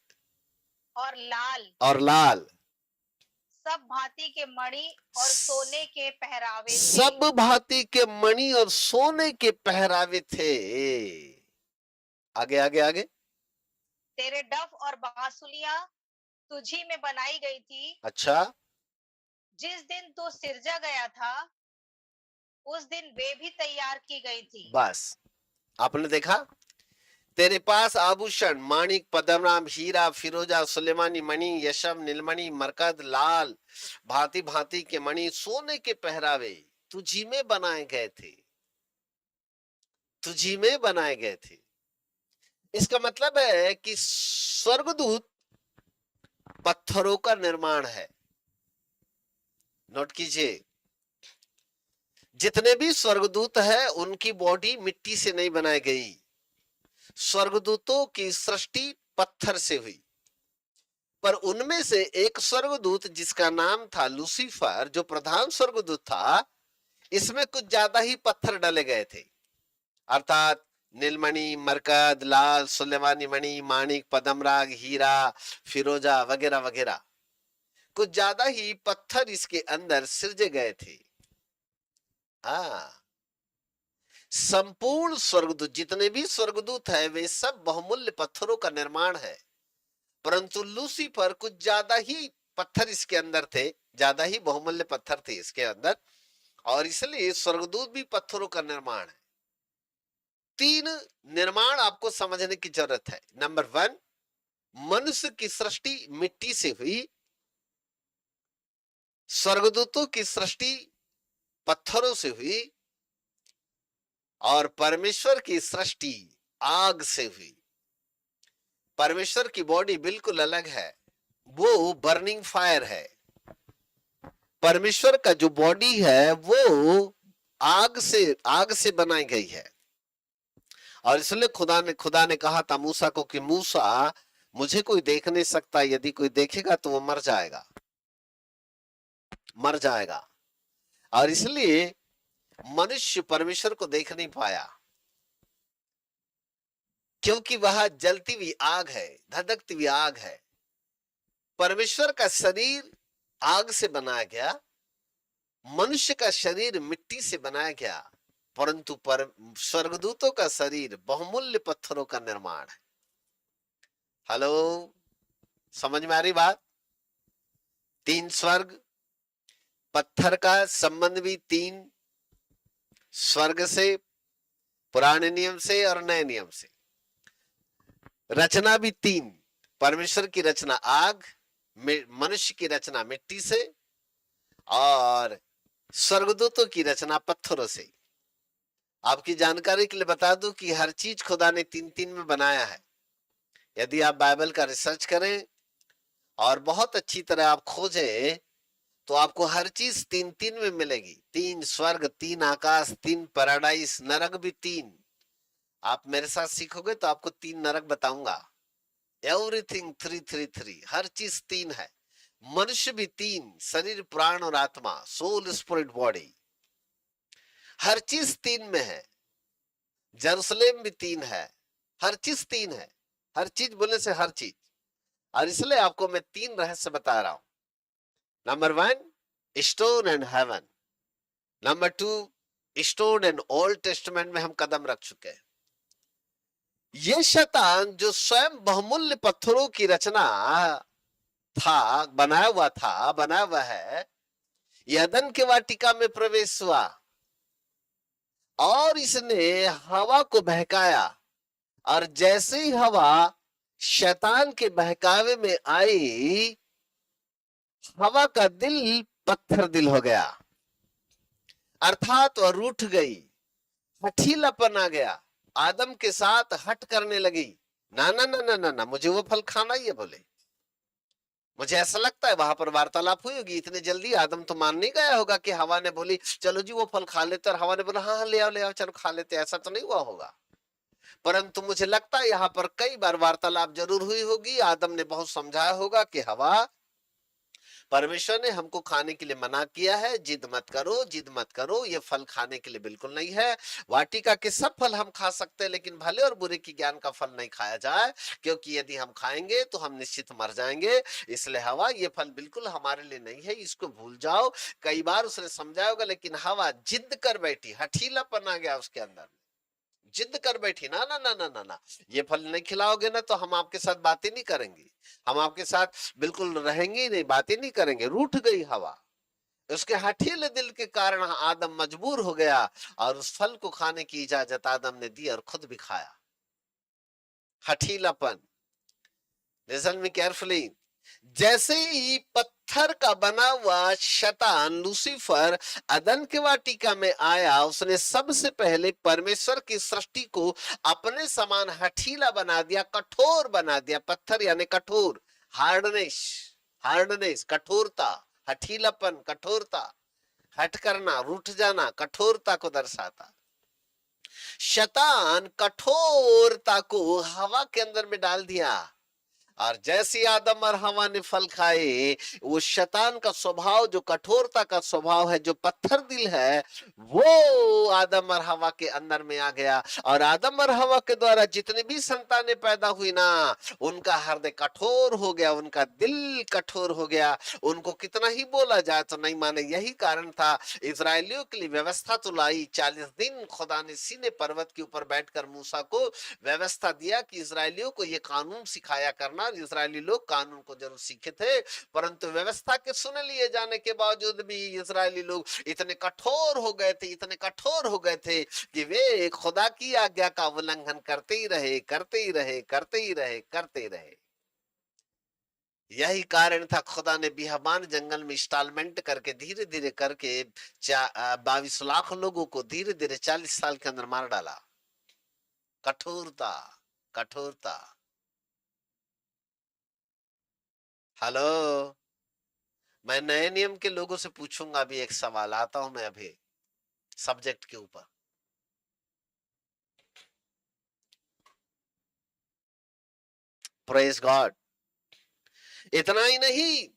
और लाल, सब भांति के मणि और सोने के पहरावे थे। सब भांति के मणि और सोने के पहरावे थे। आगे आगे आगे। तेरे डफ और बांसुलियां तुझी में बनाई गई थी। अच्छा, जिस दिन तू सिरजा गया था उस दिन वे भी तैयार की गई थी। बस आपने देखा, तेरे पास आभूषण, माणिक, पद्मराग, हीरा, फिरोजा, सुलेमानी मणि, यशब, नीलमणि, मरकत, लाल, भांति भांति के मणि, सोने के पहरावे तुझी में बनाए गए थे। तुझी में बनाए गए थे। इसका मतलब है कि स्वर्गदूत पत्थरों का निर्माण है। नोट कीजिए, जितने भी स्वर्गदूत है उनकी बॉडी मिट्टी से नहीं बनाई गई। स्वर्गदूतों की सृष्टि पत्थर से हुई। पर उनमें से एक स्वर्गदूत जिसका नाम था लूसीफर, जो प्रधान स्वर्गदूत था, इसमें कुछ ज्यादा ही पत्थर डाले गए थे। अर्थात नीलमणि, मरकत, लाल, सुलेमानी मणि, माणिक, पद्मराग, हीरा, फिरोजा वगैरह वगैरह, कुछ ज्यादा ही पत्थर इसके अंदर सिरजे गए थे। संपूर्ण स्वर्गदूत, जितने भी स्वर्गदूत है, वे सब बहुमूल्य पत्थरों का निर्माण है। परंतु लूसीफर कुछ ज्यादा ही पत्थर इसके अंदर थे, ज्यादा ही बहुमूल्य पत्थर थे इसके अंदर, और इसलिए स्वर्गदूत भी पत्थरों का निर्माण है। तीन निर्माण आपको समझने की जरूरत है। नंबर 1, मनुष्य की सृष्टि मिट्टी से हुई, स्वर्गदूतों की सृष्टि पत्थरों से हुई, और परमेश्वर की सृष्टि आग से हुई। परमेश्वर की बॉडी बिल्कुल अलग है, वो बर्निंग फायर है। परमेश्वर का जो बॉडी है वो आग से बनाई गई है। और इसलिए खुदा ने कहा था मूसा को कि मूसा, मुझे कोई देख नहीं सकता, यदि कोई देखेगा तो वो मर जाएगा, मर जाएगा। और इसलिए मनुष्य परमेश्वर को देख नहीं पाया, क्योंकि वह जलती हुई आग है, धधकती हुई आग है। परमेश्वर का शरीर आग से बनाया गया, मनुष्य का शरीर मिट्टी से बनाया गया, परंतु स्वर्गदूतों का शरीर बहुमूल्य पत्थरों का निर्माण है। हेलो, समझ में आ रही बात? 3 स्वर्ग, पत्थर का संबंध भी 3 स्वर्ग से, पुराने नियम से और नए नियम से। रचना भी 3, परमेश्वर की रचना आग, मनुष्य की रचना मिट्टी से, और स्वर्गदूतों की रचना पत्थरों से। आपकी जानकारी के लिए बता दूं कि हर चीज खुदा ने 3-3 में बनाया है। यदि आप बाइबल का रिसर्च करें और बहुत अच्छी तरह आप खोजें, तो आपको हर चीज 3-3 में मिलेगी। 3 स्वर्ग, 3 आकाश, 3 पैराडाइस, नरक भी 3। आप मेरे साथ सीखोगे तो आपको 3 नरक बताऊंगा। एवरीथिंग 3-3-3, हर चीज 3 है। मनुष्य भी 3, शरीर, प्राण और आत्मा, सोल, स्पिरिट, बॉडी, हर चीज 3 में है। जेरूसलेम भी 3 है, हर चीज 3 है। हर चीज बोलने से हर चीज। और इसलिए आपको मैं 3 रहस्य बता रहा हूं। Number 1, stone and heaven. Number 2, stone and old testament में हम कदम रख चुके हैं। ये शैतान जो स्वयं बहुमूल्य पत्थरों की रचना था, बनाया हुआ है, यदन के वाटिका में प्रवेश हुआ और इसने हवा को बहकाया, और जैसे ही हवा शैतान के बहकावे में आई, हवा का दिल पत्थर दिल हो गया, अर्थात वह रूठ गई, हठीलापन आ गया, आदम के साथ हट करने लगी। ना ना ना ना ना ना, मुझे वो फल खाना ही है बोले। मुझे ऐसा लगता है वहां पर वार्तालाप हुई होगी, इतने जल्दी आदम तो मान नहीं गया होगा कि हवा ने बोली चलो जी वो फल खा लेते, और हवा ने बोला हाँ हाँ ले आओ चलो खा लेते, ऐसा तो नहीं हुआ होगा। परंतु मुझे लगता है यहाँ पर कई बार वार्तालाप जरूर हुई होगी, आदम ने बहुत समझाया होगा कि हवा, परमेश्वर ने हमको खाने के लिए मना किया है, जिद मत करो, जिद मत करो, ये फल खाने के लिए बिल्कुल नहीं है। वाटिका के सब फल हम खा सकते हैं, लेकिन भले और बुरे की ज्ञान का फल नहीं खाया जाए, क्योंकि यदि हम खाएंगे तो हम निश्चित मर जाएंगे। इसलिए हवा, ये फल बिल्कुल हमारे लिए नहीं है, इसको भूल जाओ। कई बार उसने समझाया होगा, लेकिन हवा जिद कर बैठी, हठीलापन आ गया उसके अंदर, जिद कर बैठी, ना ना ना ना ना ना, ये फल नहीं खिलाओगे ना तो हम आपके साथ बातें नहीं करेंगे, हम आपके साथ बिल्कुल रहेंगे ही नहीं, बातें नहीं करेंगे। रूठ गई हवा, उसके हठीले दिल के कारण आदम मजबूर हो गया, और उस फल को खाने की इजाजत आदम ने दी और खुद भी खाया। हठीलापन, लिसन मी केयरफुली। जैसे ही पत्थर का बना हुआ शैतान लूसीफर अदन के वाटिका में आया, उसने सबसे पहले परमेश्वर की सृष्टि को अपने समान हठीला बना दिया, कठोर बना दिया। पत्थर यानी कठोर, हार्डनेस, हार्डनेस कठोरता, हठीलापन कठोरता, हट करना, रूठ जाना, कठोरता को दर्शाता। शैतान कठोरता को हवा के अंदर में डाल दिया, और जैसे आदम और हवा ने फल खाए, वो शैतान का स्वभाव, जो कठोरता का स्वभाव है, जो पत्थर दिल है, वो आदम और हवा के अंदर में आ गया। और आदम और हवा के द्वारा जितने भी संतानें पैदा हुई ना, उनका हृदय कठोर हो गया, उनका दिल कठोर हो गया। उनको कितना ही बोला जाए तो नहीं माने। यही कारण था इजरायलियों के लिए व्यवस्था तो लाई। 40 दिन खुदा ने सीने पर्वत के ऊपर बैठकर मूसा को व्यवस्था दिया कि इजरायलियों को ये कानून सिखाया करना। इजरायली लोग कानून को जरूर सीखे थे, परंतु व्यवस्था के सुन लिए जाने के बावजूद भी इजरायली लोग इतने कठोर हो गए थे, इतने कठोर हो गए थे कि वे खुदा की आज्ञा का उल्लंघन करते ही रहे, करते ही रहे, करते ही रहे, करते ही रहे। यही कारण था खुदा ने बियाबान जंगल में इंस्टॉलमेंट करके, धीरे धीरे करके 22 लाख लोगों को धीरे धीरे 40 साल के अंदर मार डाला। कठोरता, कठोरता। हेलो, मैं नए नियम के लोगों से पूछूंगा अभी एक सवाल, आता हूं मैं अभी सब्जेक्ट के ऊपर। Praise God. इतना ही नहीं,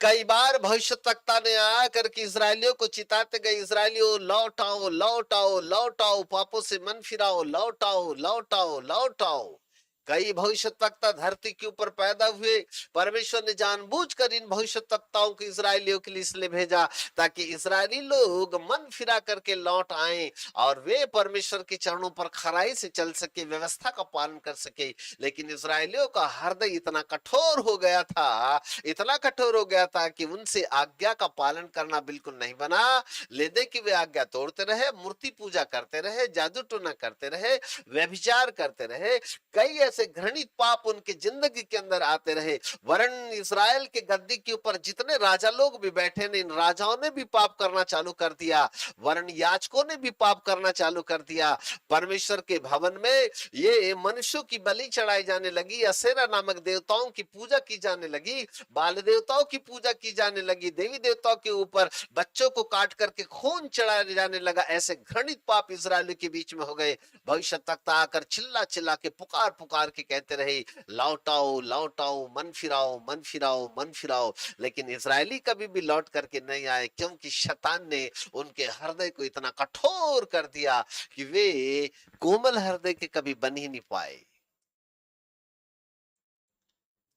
कई बार भविष्यवक्ता ने आकर के इजरायलियों को चिताते गए, इजरायलियों लौट आओ, लौट आओ, लौट आओ, पापों से मन फिराओ, लौट आओ, लौट आओ, लौट आओ। कई भविष्यवक्ता धरती के ऊपर पैदा हुए। परमेश्वर ने जानबूझकर इन भविष्यवक्ताओं को इजरायलियों के लिए इसलिए भेजा ताकि इजरायली लोग मन फिरा करके लौट आए और वे परमेश्वर के चरणों पर खराई से चल सके, व्यवस्था का पालन कर सके। लेकिन इजरायलियों का हृदय इतना कठोर हो गया था, इतना कठोर हो गया था कि उनसे आज्ञा का पालन करना बिल्कुल नहीं बना। लेदे की वे आज्ञा तोड़ते रहे, मूर्ति पूजा करते रहे, जादू टोना करते रहे, व्यभिचार करते रहे। कई ऐसे घृणित पाप उनकी जिंदगी के अंदर आते रहे। वरन इजराइल के गद्दी के ऊपर जितने राजा लोग भी बैठे ने, इन राजाओं ने भी पाप करना चालू कर दिया, वरन याजकों ने भी पाप करना चालू कर दिया। परमेश्वर के भवन में ये मनुष्यों की बलि चढ़ाई जाने लगी, असेरा नामक देवताओं की पूजा की जाने लगी, बाल देवताओं की पूजा की जाने लगी, देवी देवताओं के ऊपर बच्चों को काट करके खून चढ़ाया जाने लगा। ऐसे घृणित पाप इजराइल के बीच में हो गए। भविष्यवक्ता आकर चिल्ला चिल्ला के पुकार पुकार के कहते रहे, लौटाओ, लौटाओ, मन फिराओ, मन फिराओ, मन फिराओ। लेकिन इजरायली कभी भी लौट करके नहीं आए, क्योंकि शैतान ने उनके हृदय को इतना कठोर कर दिया कि वे कोमल हृदय के कभी बन ही नहीं पाए।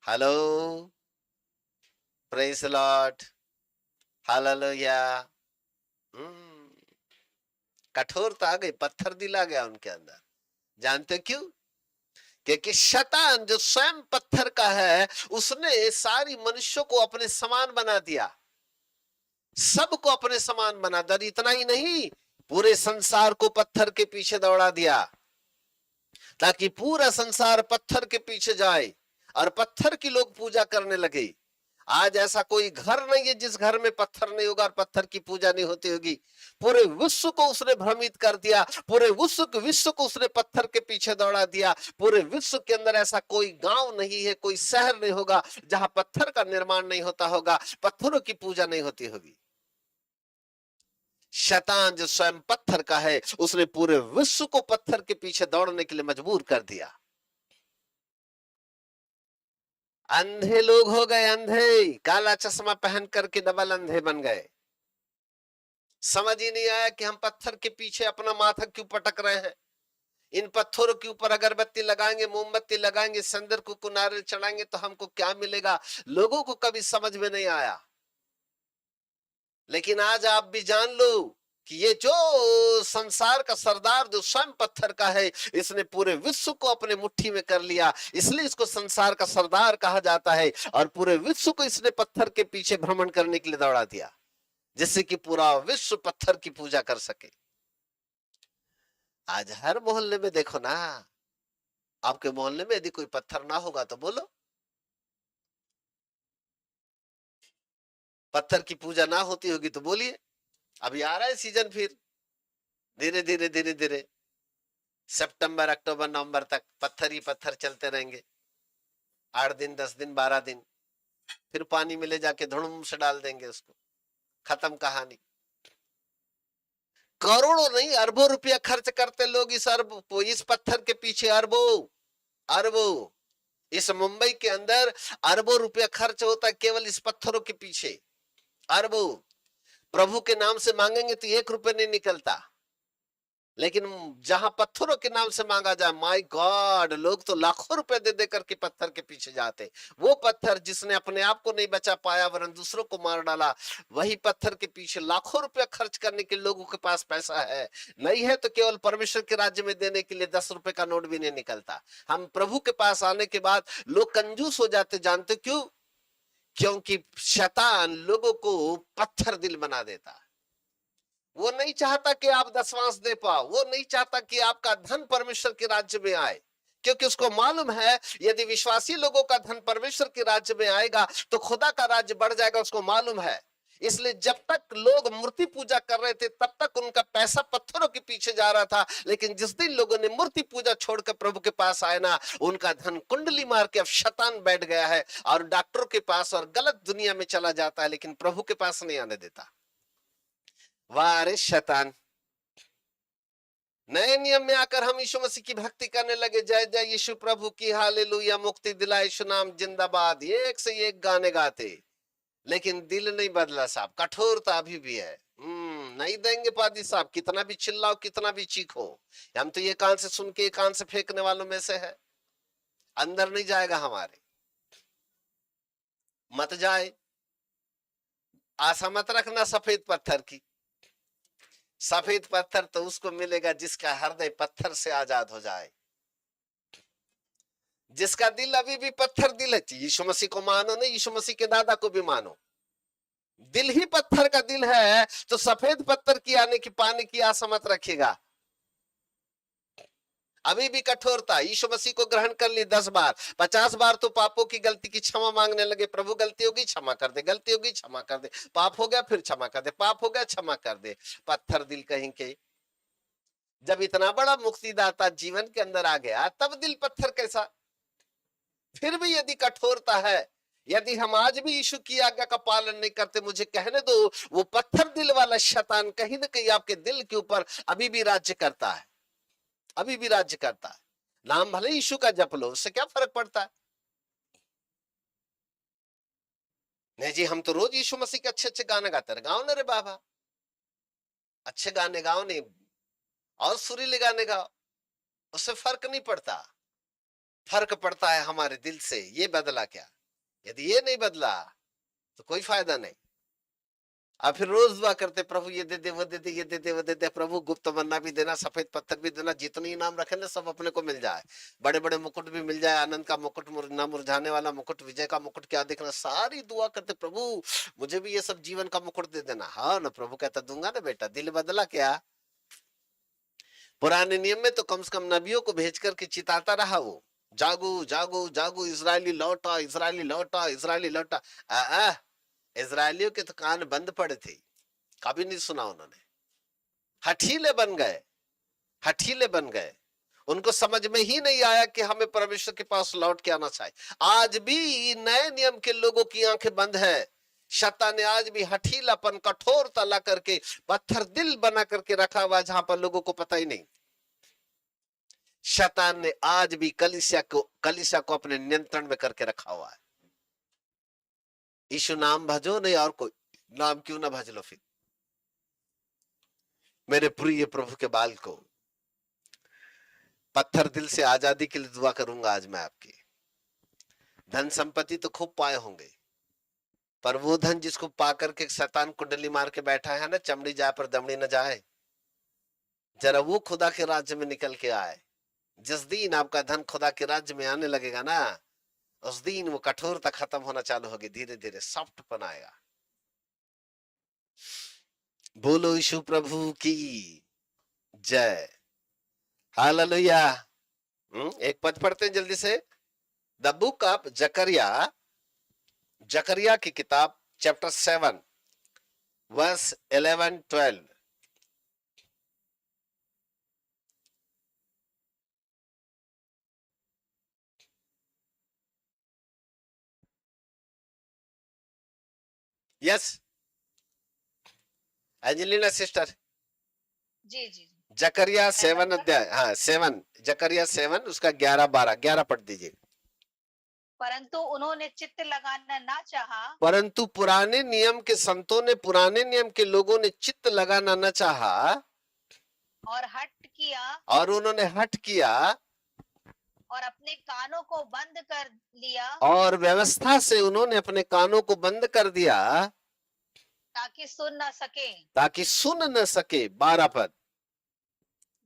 Hello, praise Lord, hallelujah. कठोरता आ गई, पत्थर दिल आ गया उनके अंदर। जानते क्यों? क्योंकि शैतान जो स्वयं पत्थर का है, उसने सारी मनुष्यों को अपने समान बना दिया, सबको अपने समान बना दिया। और इतना ही नहीं, पूरे संसार को पत्थर के पीछे दौड़ा दिया, ताकि पूरा संसार पत्थर के पीछे जाए और पत्थर की लोग पूजा करने लगे। आज ऐसा कोई घर नहीं है जिस घर में पत्थर नहीं होगा और पत्थर की पूजा नहीं होती होगी। पूरे विश्व को उसने भ्रमित कर दिया, पूरे विश्व को उसने पत्थर के पीछे दौड़ा दिया। पूरे विश्व के अंदर ऐसा कोई गांव नहीं है, कोई शहर नहीं होगा जहां पत्थर का निर्माण नहीं होता होगा, पत्थरों की पूजा नहीं होती होगी। शैतान जो स्वयं पत्थर का है, उसने पूरे विश्व को पत्थर के पीछे दौड़ने के लिए मजबूर कर दिया। अंधे लोग हो गए, अंधे, काला चश्मा पहन करके डबल अंधे बन गए। समझ ही नहीं आया कि हम पत्थर के पीछे अपना माथा क्यों पटक रहे हैं। इन पत्थरों के ऊपर अगरबत्ती लगाएंगे, मोमबत्ती लगाएंगे, संदर को नारियल चढ़ाएंगे तो हमको क्या मिलेगा, लोगों को कभी समझ में नहीं आया। लेकिन आज आप भी जान लो कि ये जो संसार का सरदार जो स्वयं पत्थर का है, इसने पूरे विश्व को अपने मुट्ठी में कर लिया, इसलिए इसको संसार का सरदार कहा जाता है। और पूरे विश्व को इसने पत्थर के पीछे भ्रमण करने के लिए दौड़ा दिया, जिससे कि पूरा विश्व पत्थर की पूजा कर सके। आज हर मोहल्ले में देखो ना, आपके मोहल्ले में यदि कोई पत्थर ना होगा तो बोलो, पत्थर की पूजा ना होती होगी तो बोलिए। अभी आ रहा है सीजन, फिर धीरे धीरे धीरे धीरे सितंबर, अक्टूबर, नवंबर तक पत्थर ही पत्थर चलते रहेंगे। 8 दिन, 10 दिन, 12 दिन, फिर पानी में ले जाके धुड़ुम से डाल देंगे उसको, खत्म कहानी। करोड़ों नहीं, अरबों रुपया खर्च करते लोग इस पत्थर के पीछे, अरबों अरबों। इस मुंबई के अंदर अरबों रुपया खर्च होता है केवल इस पत्थरों के पीछे, अरबों। प्रभु के नाम से मांगेंगे तो 1 रुपया नहीं निकलता, लेकिन जहां पत्थरों के नाम से मांगा जाए, माय गॉड, लोग तो लाखों रुपए दे दे करके पत्थर के पीछे जाते। वो पत्थर जिसने अपने आप को नहीं बचा पाया वरन दूसरों को मार डाला, वही पत्थर के पीछे लाखों रुपया खर्च करने के लोगों के पास पैसा है, नहीं है तो केवल परमेश्वर के राज्य में देने के लिए 10 रुपए का नोट भी नहीं निकलता। हम प्रभु के पास आने के बाद लोग कंजूस हो जाते, जानते क्यों? क्योंकि शैतान लोगों को पत्थर दिल बना देता। वो नहीं चाहता कि आप दशवांश दे पाओ, वो नहीं चाहता कि आपका धन परमेश्वर के राज्य में आए, क्योंकि उसको मालूम है यदि विश्वासी लोगों का धन परमेश्वर के राज्य में आएगा तो खुदा का राज्य बढ़ जाएगा, उसको मालूम है। इसलिए जब तक लोग मूर्ति पूजा कर रहे थे तब तक उनका पैसा पत्थरों के पीछे जा रहा था, लेकिन जिस दिन लोगों ने मूर्ति पूजा छोड़कर प्रभु के पास आए ना, उनका धन कुंडली मार के अब शैतान बैठ गया है और डॉक्टरों के पास और गलत दुनिया में चला जाता है, लेकिन प्रभु के पास नहीं आने देता। वाह रे शैतान। नए नियम में आकर हम यीशु मसीह की भक्ति करने लगे, जय जय यीशु प्रभु की, हालेलुया, मुक्ति दिलाए यीशु नाम जिंदाबाद, एक से एक गाने गाते, लेकिन दिल नहीं बदला साहब, कठोरता अभी भी है। नहीं देंगे पादी साहब, कितना भी चिल्लाओ, कितना भी चीखो। हम तो ये कान से सुन के कान से फेंकने वालों में से है, अंदर नहीं जाएगा हमारे। मत जाए, आशा मत रखना सफेद पत्थर की। सफेद पत्थर तो उसको मिलेगा जिसका हृदय पत्थर से आजाद हो जाए, जिसका दिल अभी भी पत्थर दिल है। यीशु मसीह को मानो, नहीं यीशु मसीह के दादा को भी मानो, दिल ही पत्थर का दिल है तो सफेद पत्थर की आने की पाने की आशा मत रखिएगा। अभी भी कठोरता, यीशु मसीह को ग्रहण कर ली 10 बार, 50 बार तो पापों की गलती की क्षमा मांगने लगे, प्रभु गलती होगी क्षमा कर दे, गलती होगी क्षमा कर दे, पाप हो गया फिर क्षमा कर दे, पाप हो गया क्षमा कर दे। पत्थर दिल कहीं के। जब इतना बड़ा मुक्तिदाता जीवन के अंदर आ गया तब दिल पत्थर कैसा? फिर भी यदि कठोरता है, यदि हम आज भी यीशु की आज्ञा का पालन नहीं करते, मुझे कहने दो, वो पत्थर दिल वाला शैतान कहीं ना कहीं आपके दिल के ऊपर अभी भी राज्य करता है, अभी भी राज्य करता है। नाम भले यीशु का जप लो, उससे क्या फर्क पड़ता है? नहीं जी, हम तो रोज यीशु मसीह के अच्छे अच्छे गाने गाते रहे, गाओ ना रे बाबा, अच्छे गाने गाओ, नहीं और सुरीले गाने गाओ, उससे फर्क नहीं पड़ता। फर्क पड़ता है हमारे दिल से, ये बदला क्या? यदि ये नहीं बदला तो कोई फायदा नहीं। अब फिर रोज दुआ करते, प्रभु ये दे दे, वो दे दे, ये दे दे, वो दे दे, प्रभु गुप्त मन्ना भी देना, सफेद पत्थर भी देना, जितने इनाम रखे ना सब अपने को मिल जाए, बड़े बड़े मुकुट भी मिल जाए, आनंद का मुकुट, न मुरझाने वाला मुकुट, विजय का मुकुट, क्या देखना, सारी दुआ करते, प्रभु मुझे भी ये सब जीवन का मुकुट दे देना। हाँ ना, प्रभु कहता दूंगा ना बेटा, दिल बदला क्या? पुराने नियम में तो कम से कम नबियों को भेज करके चिताता रहा वो, जागो जागो जागो, इजरायली लौटा, इजरायली लौटा, इजरायली लौटा। इजरायलियों के तो कान बंद पड़े थे, कभी नहीं सुना उन्होंने। हठीले बन गए, हठीले बन गए, उनको समझ में ही नहीं आया कि हमें परमेश्वर के पास लौट के आना चाहिए। आज भी नए नियम के लोगों की आंखें बंद है। शैतान ने आज भी हठीलापन, कठोरता ला करके पत्थर दिल बना करके रखा हुआ, जहां पर लोगों को पता ही नहीं। शैतान ने आज भी कलीसिया को अपने नियंत्रण में करके रखा हुआ है। यीशु नाम भजो, नहीं और कोई नाम क्यों ना भज लो। फिर मेरे प्रिय प्रभु के बाल को, पत्थर दिल से आजादी के लिए दुआ करूंगा आज मैं आपकी। धन संपत्ति तो खूब पाए होंगे, पर वो धन जिसको पाकर के शैतान कुंडली मार के बैठा है ना, चमड़ी जाए पर दमड़ी न जाए, जरा वो खुदा के राज्य में निकल के आए। जिस दिन आपका धन खुदा के राज्य में आने लगेगा ना, उस दिन वो कठोरता खत्म होना चालू होगी, धीरे धीरे सॉफ्टपन आएगा। बोलो यीशु प्रभु की जय, हालेलुया। एक पद पढ़ते हैं जल्दी से। द बुक ऑफ जकरिया, जकरिया की किताब, chapter 7 verse 11-12। Yes Angelina sister. जी जी। जकरिया 7 7 अध्याय, हाँ 7, जकरिया 7 उसका 11-12, 11 पढ़ दीजिए। परंतु उन्होंने चित्त लगाना ना चाहा, परंतु पुराने नियम के संतों ने, पुराने नियम के लोगों ने चित्त लगाना न चाहा, और हट किया, और उन्होंने हट किया, और अपने कानों को बंद कर लिया, और व्यवस्था से उन्होंने अपने कानों को बंद कर दिया, ताकि सुन न सके। ताकि सुन न सके। 12 पद।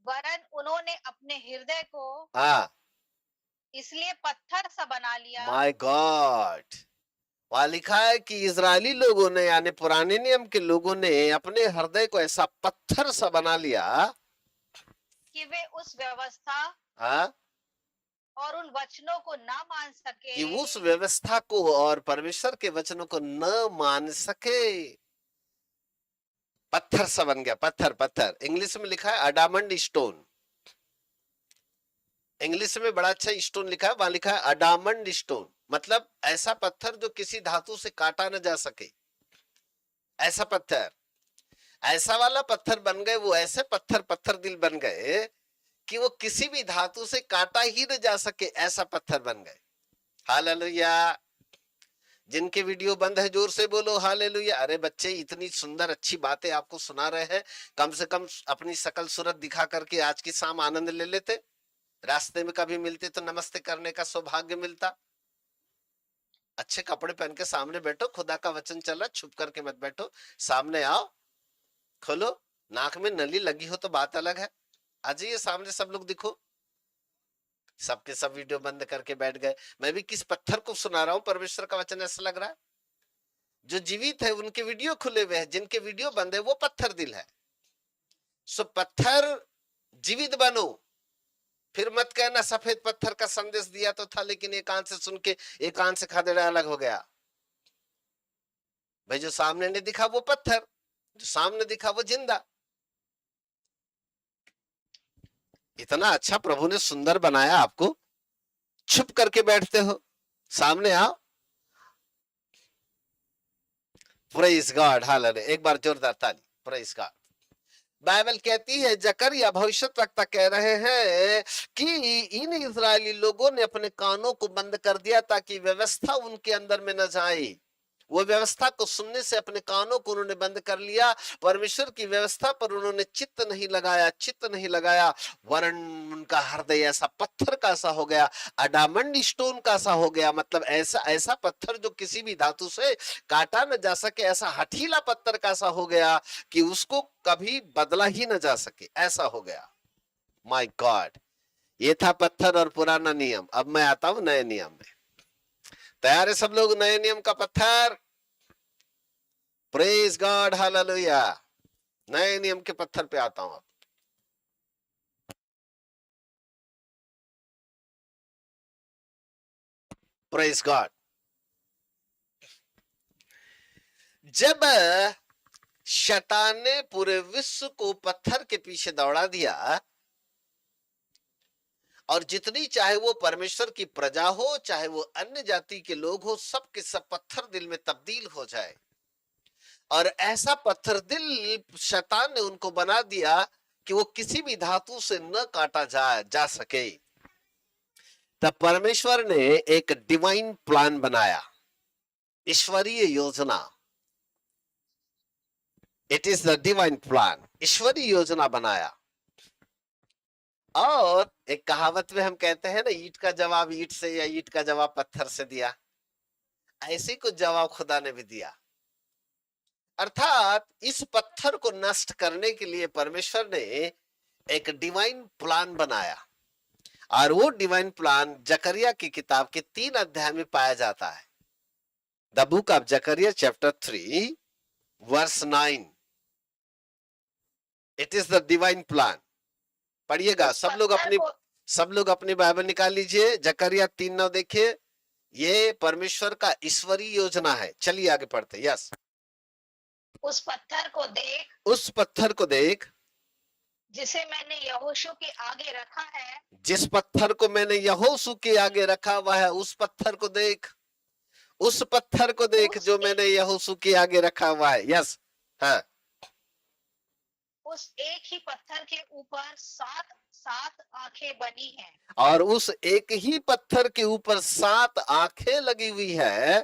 वरन उन्होंने अपने हृदय को हाँ, इसलिए पत्थर सा बना लिया, माय गॉड। वहां लिखा है कि इजरायली लोगों ने, यानी पुराने नियम के लोगों ने अपने हृदय को ऐसा पत्थर सा बना लिया कि वे उस व्यवस्था हाँ, और उन वचनों को ना मान सके, कि उस व्यवस्था को और परमेश्वर के वचनों को न मान सके। पत्थर सा बन गया, पत्थर, पत्थर। इंग्लिश में लिखा है अडामंड स्टोन। इंग्लिश में बड़ा अच्छा स्टोन लिखा है, वहां लिखा है अडामंड स्टोन, मतलब ऐसा पत्थर जो किसी धातु से काटा न जा सके, ऐसा पत्थर। ऐसा वाला पत्थर बन गए वो, ऐसे पत्थर, पत्थर दिल बन गए कि वो किसी भी धातु से काटा ही न जा सके, ऐसा पत्थर बन गए। हालेलुया। जिनके वीडियो बंद है जोर से बोलो हालेलुया। अरे बच्चे, इतनी सुंदर अच्छी बातें आपको सुना रहे हैं, कम से कम अपनी शकल सूरत दिखा करके आज की शाम आनंद ले लेते। रास्ते में कभी मिलते तो नमस्ते करने का सौभाग्य मिलता। अच्छे कपड़े पहन के सामने बैठो, खुदा का वचन चल रहा, छुप करके मत बैठो, सामने आओ, खोलो। नाक में नली लगी हो तो बात अलग है, आ जाइए सामने, सब लोग दिखो। सबके सब वीडियो बंद करके बैठ गए। मैं भी किस पत्थर को सुना रहा हूं परमेश्वर का वचन, ऐसा लग रहा है। जो जीवित है उनके वीडियो खुले हुए हैं, जिनके वीडियो बंद है वो पत्थर दिल है। सो पत्थर जीवित बनो। फिर मत कहना सफेद पत्थर का संदेश दिया तो था, लेकिन एक कान से सुन के एक कान से खदेड़ा अलग हो गया। भाई जो सामने नहीं दिखा वो पत्थर, जो सामने दिखा वो जिंदा। इतना अच्छा प्रभु ने सुंदर बनाया आपको, छुप करके बैठते हो, सामने आओ। Praise God, hallelujah. एक बार जोरदार ताली, प्रेज गॉड। बाइबल कहती है, जकरिया भविष्यद्वक्ता कह रहे हैं कि इन इजरायली लोगों ने अपने कानों को बंद कर दिया ताकि व्यवस्था उनके अंदर में न जाए। वो व्यवस्था को सुनने से अपने कानों को उन्होंने बंद कर लिया। परमेश्वर की व्यवस्था पर उन्होंने चित्त नहीं लगाया, वरन उनका हृदय ऐसा पत्थर का सा हो गया, अडामंड स्टोन का सा हो गया। मतलब ऐसा ऐसा पत्थर जो किसी भी धातु से काटा न जा सके, ऐसा हठीला पत्थर का सा हो गया कि उसको कभी बदला ही न जा सके, ऐसा हो गया। माय गॉड, ये था पत्थर और पुराना नियम। अब मैं आता हूं नए नियम में। तैयार है सब लोग? नए नियम का पत्थर। Praise God, hallelujah. नए नियम के पत्थर पे आता हूं अब। Praise God. जब शैतान ने पूरे विश्व को पत्थर के पीछे दौड़ा दिया, और जितनी चाहे वो परमेश्वर की प्रजा हो, चाहे वो अन्य जाति के लोग हो, सब के सब पत्थर दिल में तब्दील हो जाए, और ऐसा पत्थर दिल शैतान ने उनको बना दिया कि वो किसी भी धातु से न काटा जा सके। तब परमेश्वर ने एक डिवाइन प्लान बनाया, ईश्वरीय योजना। It is the divine plan. ईश्वरीय योजना बनाया। और एक कहावत में हम कहते हैं ना, ईंट का जवाब ईंट से या ईंट का जवाब पत्थर से दिया, ऐसे कुछ जवाब खुदा ने भी दिया। अर्थात इस पत्थर को नष्ट करने के लिए परमेश्वर ने एक डिवाइन प्लान बनाया, और वो डिवाइन प्लान जकरिया की किताब के 3 अध्याय में पाया जाता है। The book of Zechariah chapter 3 verse 9। It is the divine plan. पढ़िएगा सब लोग अपनी बाइबल निकाल लीजिए। जकरिया 3:9 देखिए, ये परमेश्वर का ईश्वरीय योजना है। चलिए आगे पढ़ते। यस। उस पत्थर को देख जिसे मैंने यहोशू के आगे रखा है। जिस पत्थर को मैंने यहोशू के आगे रखा हुआ है, उस पत्थर को देख। उस पत्थर को देख जो मैंने यहोशू के आगे रखा हुआ है। यस। हाँ। उस एक ही पत्थर के ऊपर 7 आंखें बनी हैं। और उस एक ही पत्थर के ऊपर 7 आंखें लगी हुई है।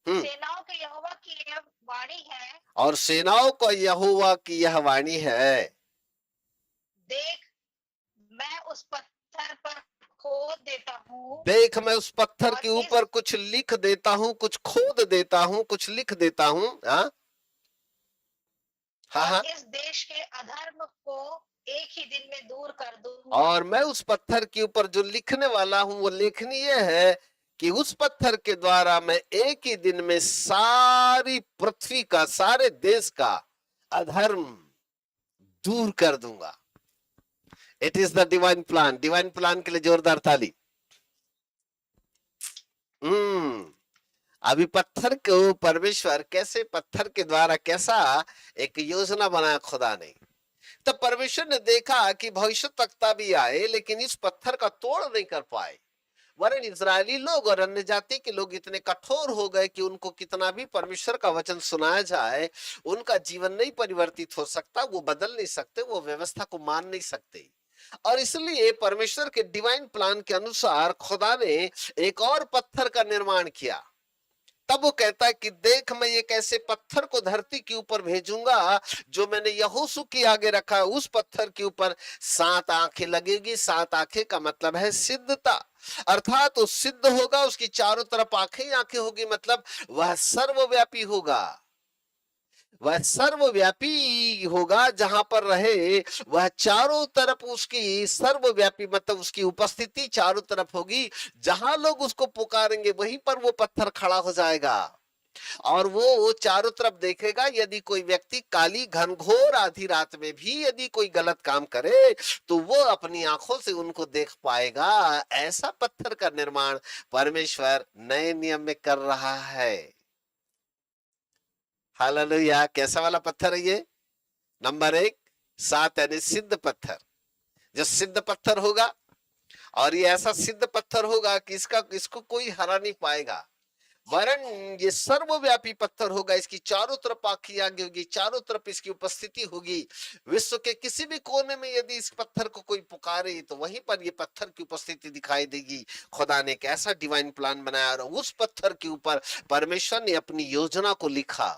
सेनाओं के यहोवा की यह वाणी है। और सेनाओं को यहोवा की यह वाणी है। देख, मैं उस पत्थर पर खोद देता हूँ। देख, मैं उस पत्थर के ऊपर कुछ लिख देता हूँ, कुछ खोद देता हूँ, कुछ लिख देता हूँ। हाँ। इस देश के अधर्म को एक ही दिन में दूर कर दूंगा। और मैं उस पत्थर के ऊपर जो लिखने वाला हूँ, वो लेखनी ये है कि उस पत्थर के द्वारा मैं एक ही दिन में सारी पृथ्वी का, सारे देश का अधर्म दूर कर दूंगा। It is the divine plan. Divine plan के लिए जोरदार ताली। अभी पत्थर को परमेश्वर कैसे, पत्थर के द्वारा कैसा एक योजना बनाया खुदा ने। तब परमेश्वर ने देखा कि भविष्यवक्ता भी आए, लेकिन इस पत्थर का तोड़ नहीं कर पाए। वरन इजरायली लोग और अन्य जाति के लोग इतने कठोर हो गए कि उनको कितना भी परमेश्वर का वचन सुनाया जाए, उनका जीवन नहीं परिवर्तित हो सकता, वो बदल नहीं सकते, वो व्यवस्था को मान नहीं सकते। और इसलिए परमेश्वर के डिवाइन प्लान के अनुसार खुदा ने एक और पत्थर का निर्माण किया। तब वो कहता है कि देख, मैं एक ऐसे पत्थर को धरती के ऊपर भेजूंगा जो मैंने यहोशू के आगे रखा है। उस पत्थर के ऊपर 7 आंखें लगेगी। 7 आंखें का मतलब है सिद्धता, अर्थात वो सिद्ध होगा, उसकी चारों तरफ आंखें ही आंखें होगी, मतलब वह सर्वव्यापी होगा। वह सर्वव्यापी होगा, जहां पर रहे वह चारों तरफ उसकी सर्वव्यापी, मतलब उसकी उपस्थिति चारों तरफ होगी। जहां लोग उसको पुकारेंगे वहीं पर वो पत्थर खड़ा हो जाएगा, और वो चारों तरफ देखेगा। यदि कोई व्यक्ति काली घनघोर आधी रात में भी यदि कोई गलत काम करे, तो वो अपनी आंखों से उनको देख पाएगा। ऐसा पत्थर का निर्माण परमेश्वर नए नियम में कर रहा है। हालेलुया। कैसा वाला पत्थर है ये? नंबर 1, 7 यानी सिद्ध पत्थर। जो सिद्ध पत्थर होगा, और ये ऐसा सिद्ध पत्थर होगा कि इसको कोई हरा नहीं पाएगा। वरन ये सर्वव्यापी पत्थर होगा, इसकी चारों तरफ आंखें आगे होगी, चारों तरफ इसकी उपस्थिति होगी। विश्व के किसी भी कोने में यदि इस पत्थर को कोई पुकारे तो वहीं पर ये पत्थर की उपस्थिति दिखाई देगी। खुदा ने एक ऐसा डिवाइन प्लान बनाया और उस पत्थर के ऊपर परमेश्वर ने अपनी योजना को लिखा,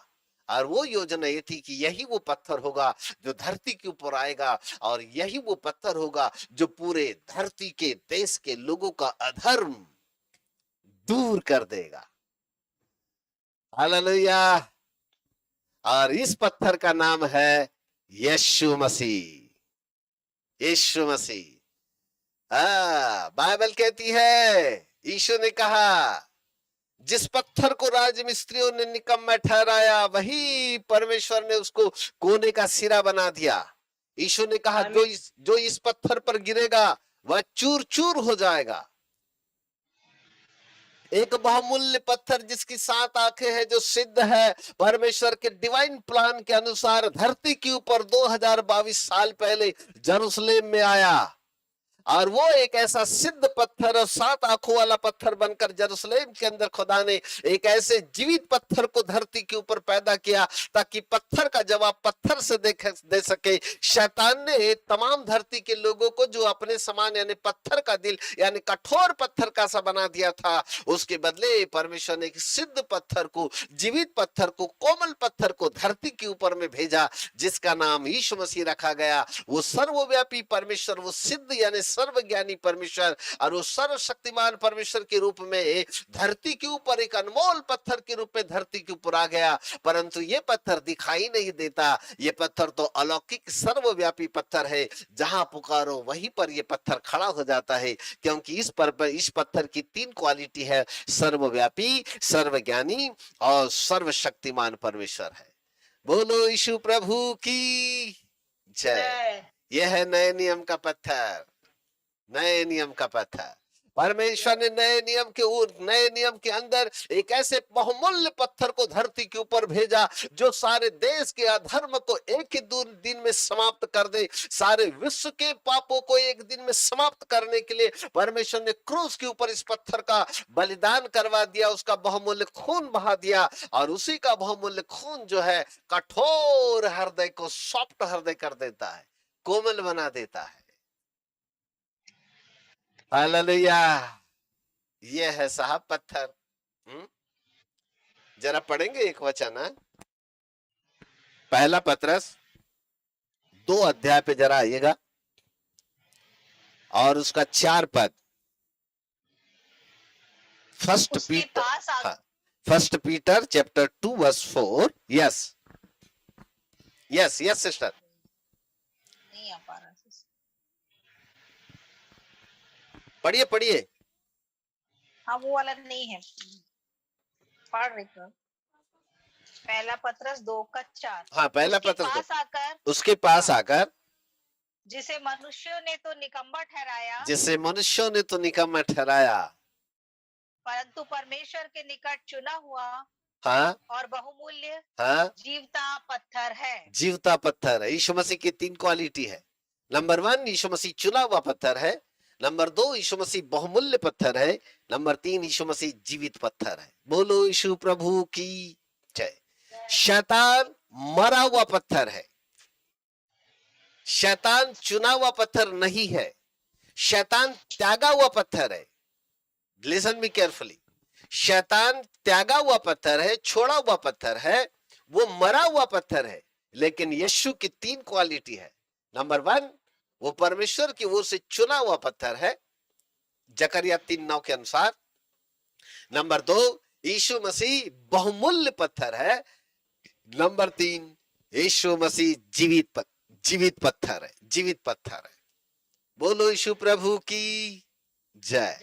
और वो योजना ये थी कि यही वो पत्थर होगा जो धरती के ऊपर आएगा, और यही वो पत्थर होगा जो पूरे धरती के देश के लोगों का अधर्म दूर कर देगा। हालेलुया। और इस पत्थर का नाम है यीशु मसीह। यीशु मसीह। बाइबल कहती है, यीशु ने कहा, जिस पत्थर को राजमिस्त्रियों ने निकम्मा ठहराया वही परमेश्वर ने उसको कोने का सिरा बना दिया। यीशु ने कहा, जो इस पत्थर पर गिरेगा वह चूर चूर हो जाएगा। एक बहुमूल्य पत्थर जिसकी 7 आंखें हैं, जो सिद्ध है परमेश्वर के डिवाइन प्लान के अनुसार, धरती के ऊपर 2022 साल पहले जेरूशलेम में आया, और वो एक ऐसा सिद्ध पत्थर और 7 आंखों वाला पत्थर बनकर जेरूशलेम के अंदर खुदा ने एक ऐसे जीवित पत्थर को धरती के ऊपर पैदा किया ताकि पत्थर का जवाब पत्थर से दे सके। शैतान ने तमाम धरती के लोगों को जो अपने समान यानी पत्थर का दिल यानी कठोर पत्थर का सा बना दिया था, उसके बदले परमेश्वर ने एक सिद्ध पत्थर को, जीवित पत्थर को, कोमल पत्थर को धरती के ऊपर में भेजा, जिसका नाम यीशु मसीह रखा गया। वो सर्वव्यापी परमेश्वर, वो सिद्ध यानी सर्वज्ञानी परमेश्वर और वो सर्वशक्तिमान परमेश्वर के रूप में धरती के ऊपर एक अनमोल पत्थर के रूप में धरती के ऊपर आ गया। परंतु ये पत्थर दिखाई नहीं देता, ये पत्थर तो अलौकिक सर्वव्यापी पत्थर है, जहां पुकारो वहीं पर ये पत्थर खड़ा हो जाता है, क्योंकि इस पत्थर की 3 क्वालिटी है, सर्वव्यापी, सर्वज्ञानी और सर्वशक्तिमान परमेश्वर है। बोलो यीशु प्रभु की जय। यह है नए नियम का पत्थर, नए नियम का पत्थर। परमेश्वर ने नए नियम के अंदर एक ऐसे बहुमूल्य पत्थर को धरती के ऊपर भेजा जो सारे देश के अधर्म को एक ही दिन में समाप्त कर दे, सारे विश्व के पापों को एक दिन में समाप्त करने के लिए परमेश्वर ने क्रूस के ऊपर इस पत्थर का बलिदान करवा दिया, उसका बहुमूल्य खून बहा दिया, और उसी का बहुमूल्य खून जो है कठोर हृदय को सॉफ्ट हृदय कर देता है, कोमल बना देता है। हालेलुया। ये है साहब पत्थर। जरा पढ़ेंगे एक वचन है, पहला पत्रस 2 अध्याय पे जरा आइएगा और उसका 4 पद। First Peter chapter 2 verse 4। Yes yes yes sister. नहीं आ पा रहा, पढ़िए पढ़िए। हाँ वो वाला नहीं है, पढ़ रही हूँ। पहला पत्रस 2:4। हाँ पहला पत्रस उसके पास आकर जिसे मनुष्यों ने तो निकम्मा ठहराया, परंतु परमेश्वर के निकट चुना हुआ हाँ और बहुमूल्य हाँ जीवता पत्थर है। जीवता पत्थर है। यीशु मसीह की 3 क्वालिटी है। नंबर 1 यीशु मसीह चुना हुआ पत्थर है, नंबर 2 यीशु मसीह बहुमूल्य पत्थर है, नंबर 3 यीशु मसीह जीवित पत्थर है। बोलो यीशु प्रभु की जय। शैतान मरा हुआ पत्थर है, शैतान चुना हुआ पत्थर नहीं है, शैतान त्यागा हुआ पत्थर है। लिसन मी केयरफुली, शैतान त्यागा हुआ पत्थर है, छोड़ा हुआ पत्थर है, वो मरा हुआ पत्थर है। लेकिन यीशु की 3 क्वालिटी है। नंबर 1 वो परमेश्वर की ओर से चुना हुआ पत्थर है, जकरिया 3:9 के अनुसार। नंबर 2 यीशु मसीह बहुमूल्य पत्थर है। नंबर 3 यीशु मसीह जीवित पत्थर है, जीवित पत्थर है। बोलो यीशु प्रभु की जय।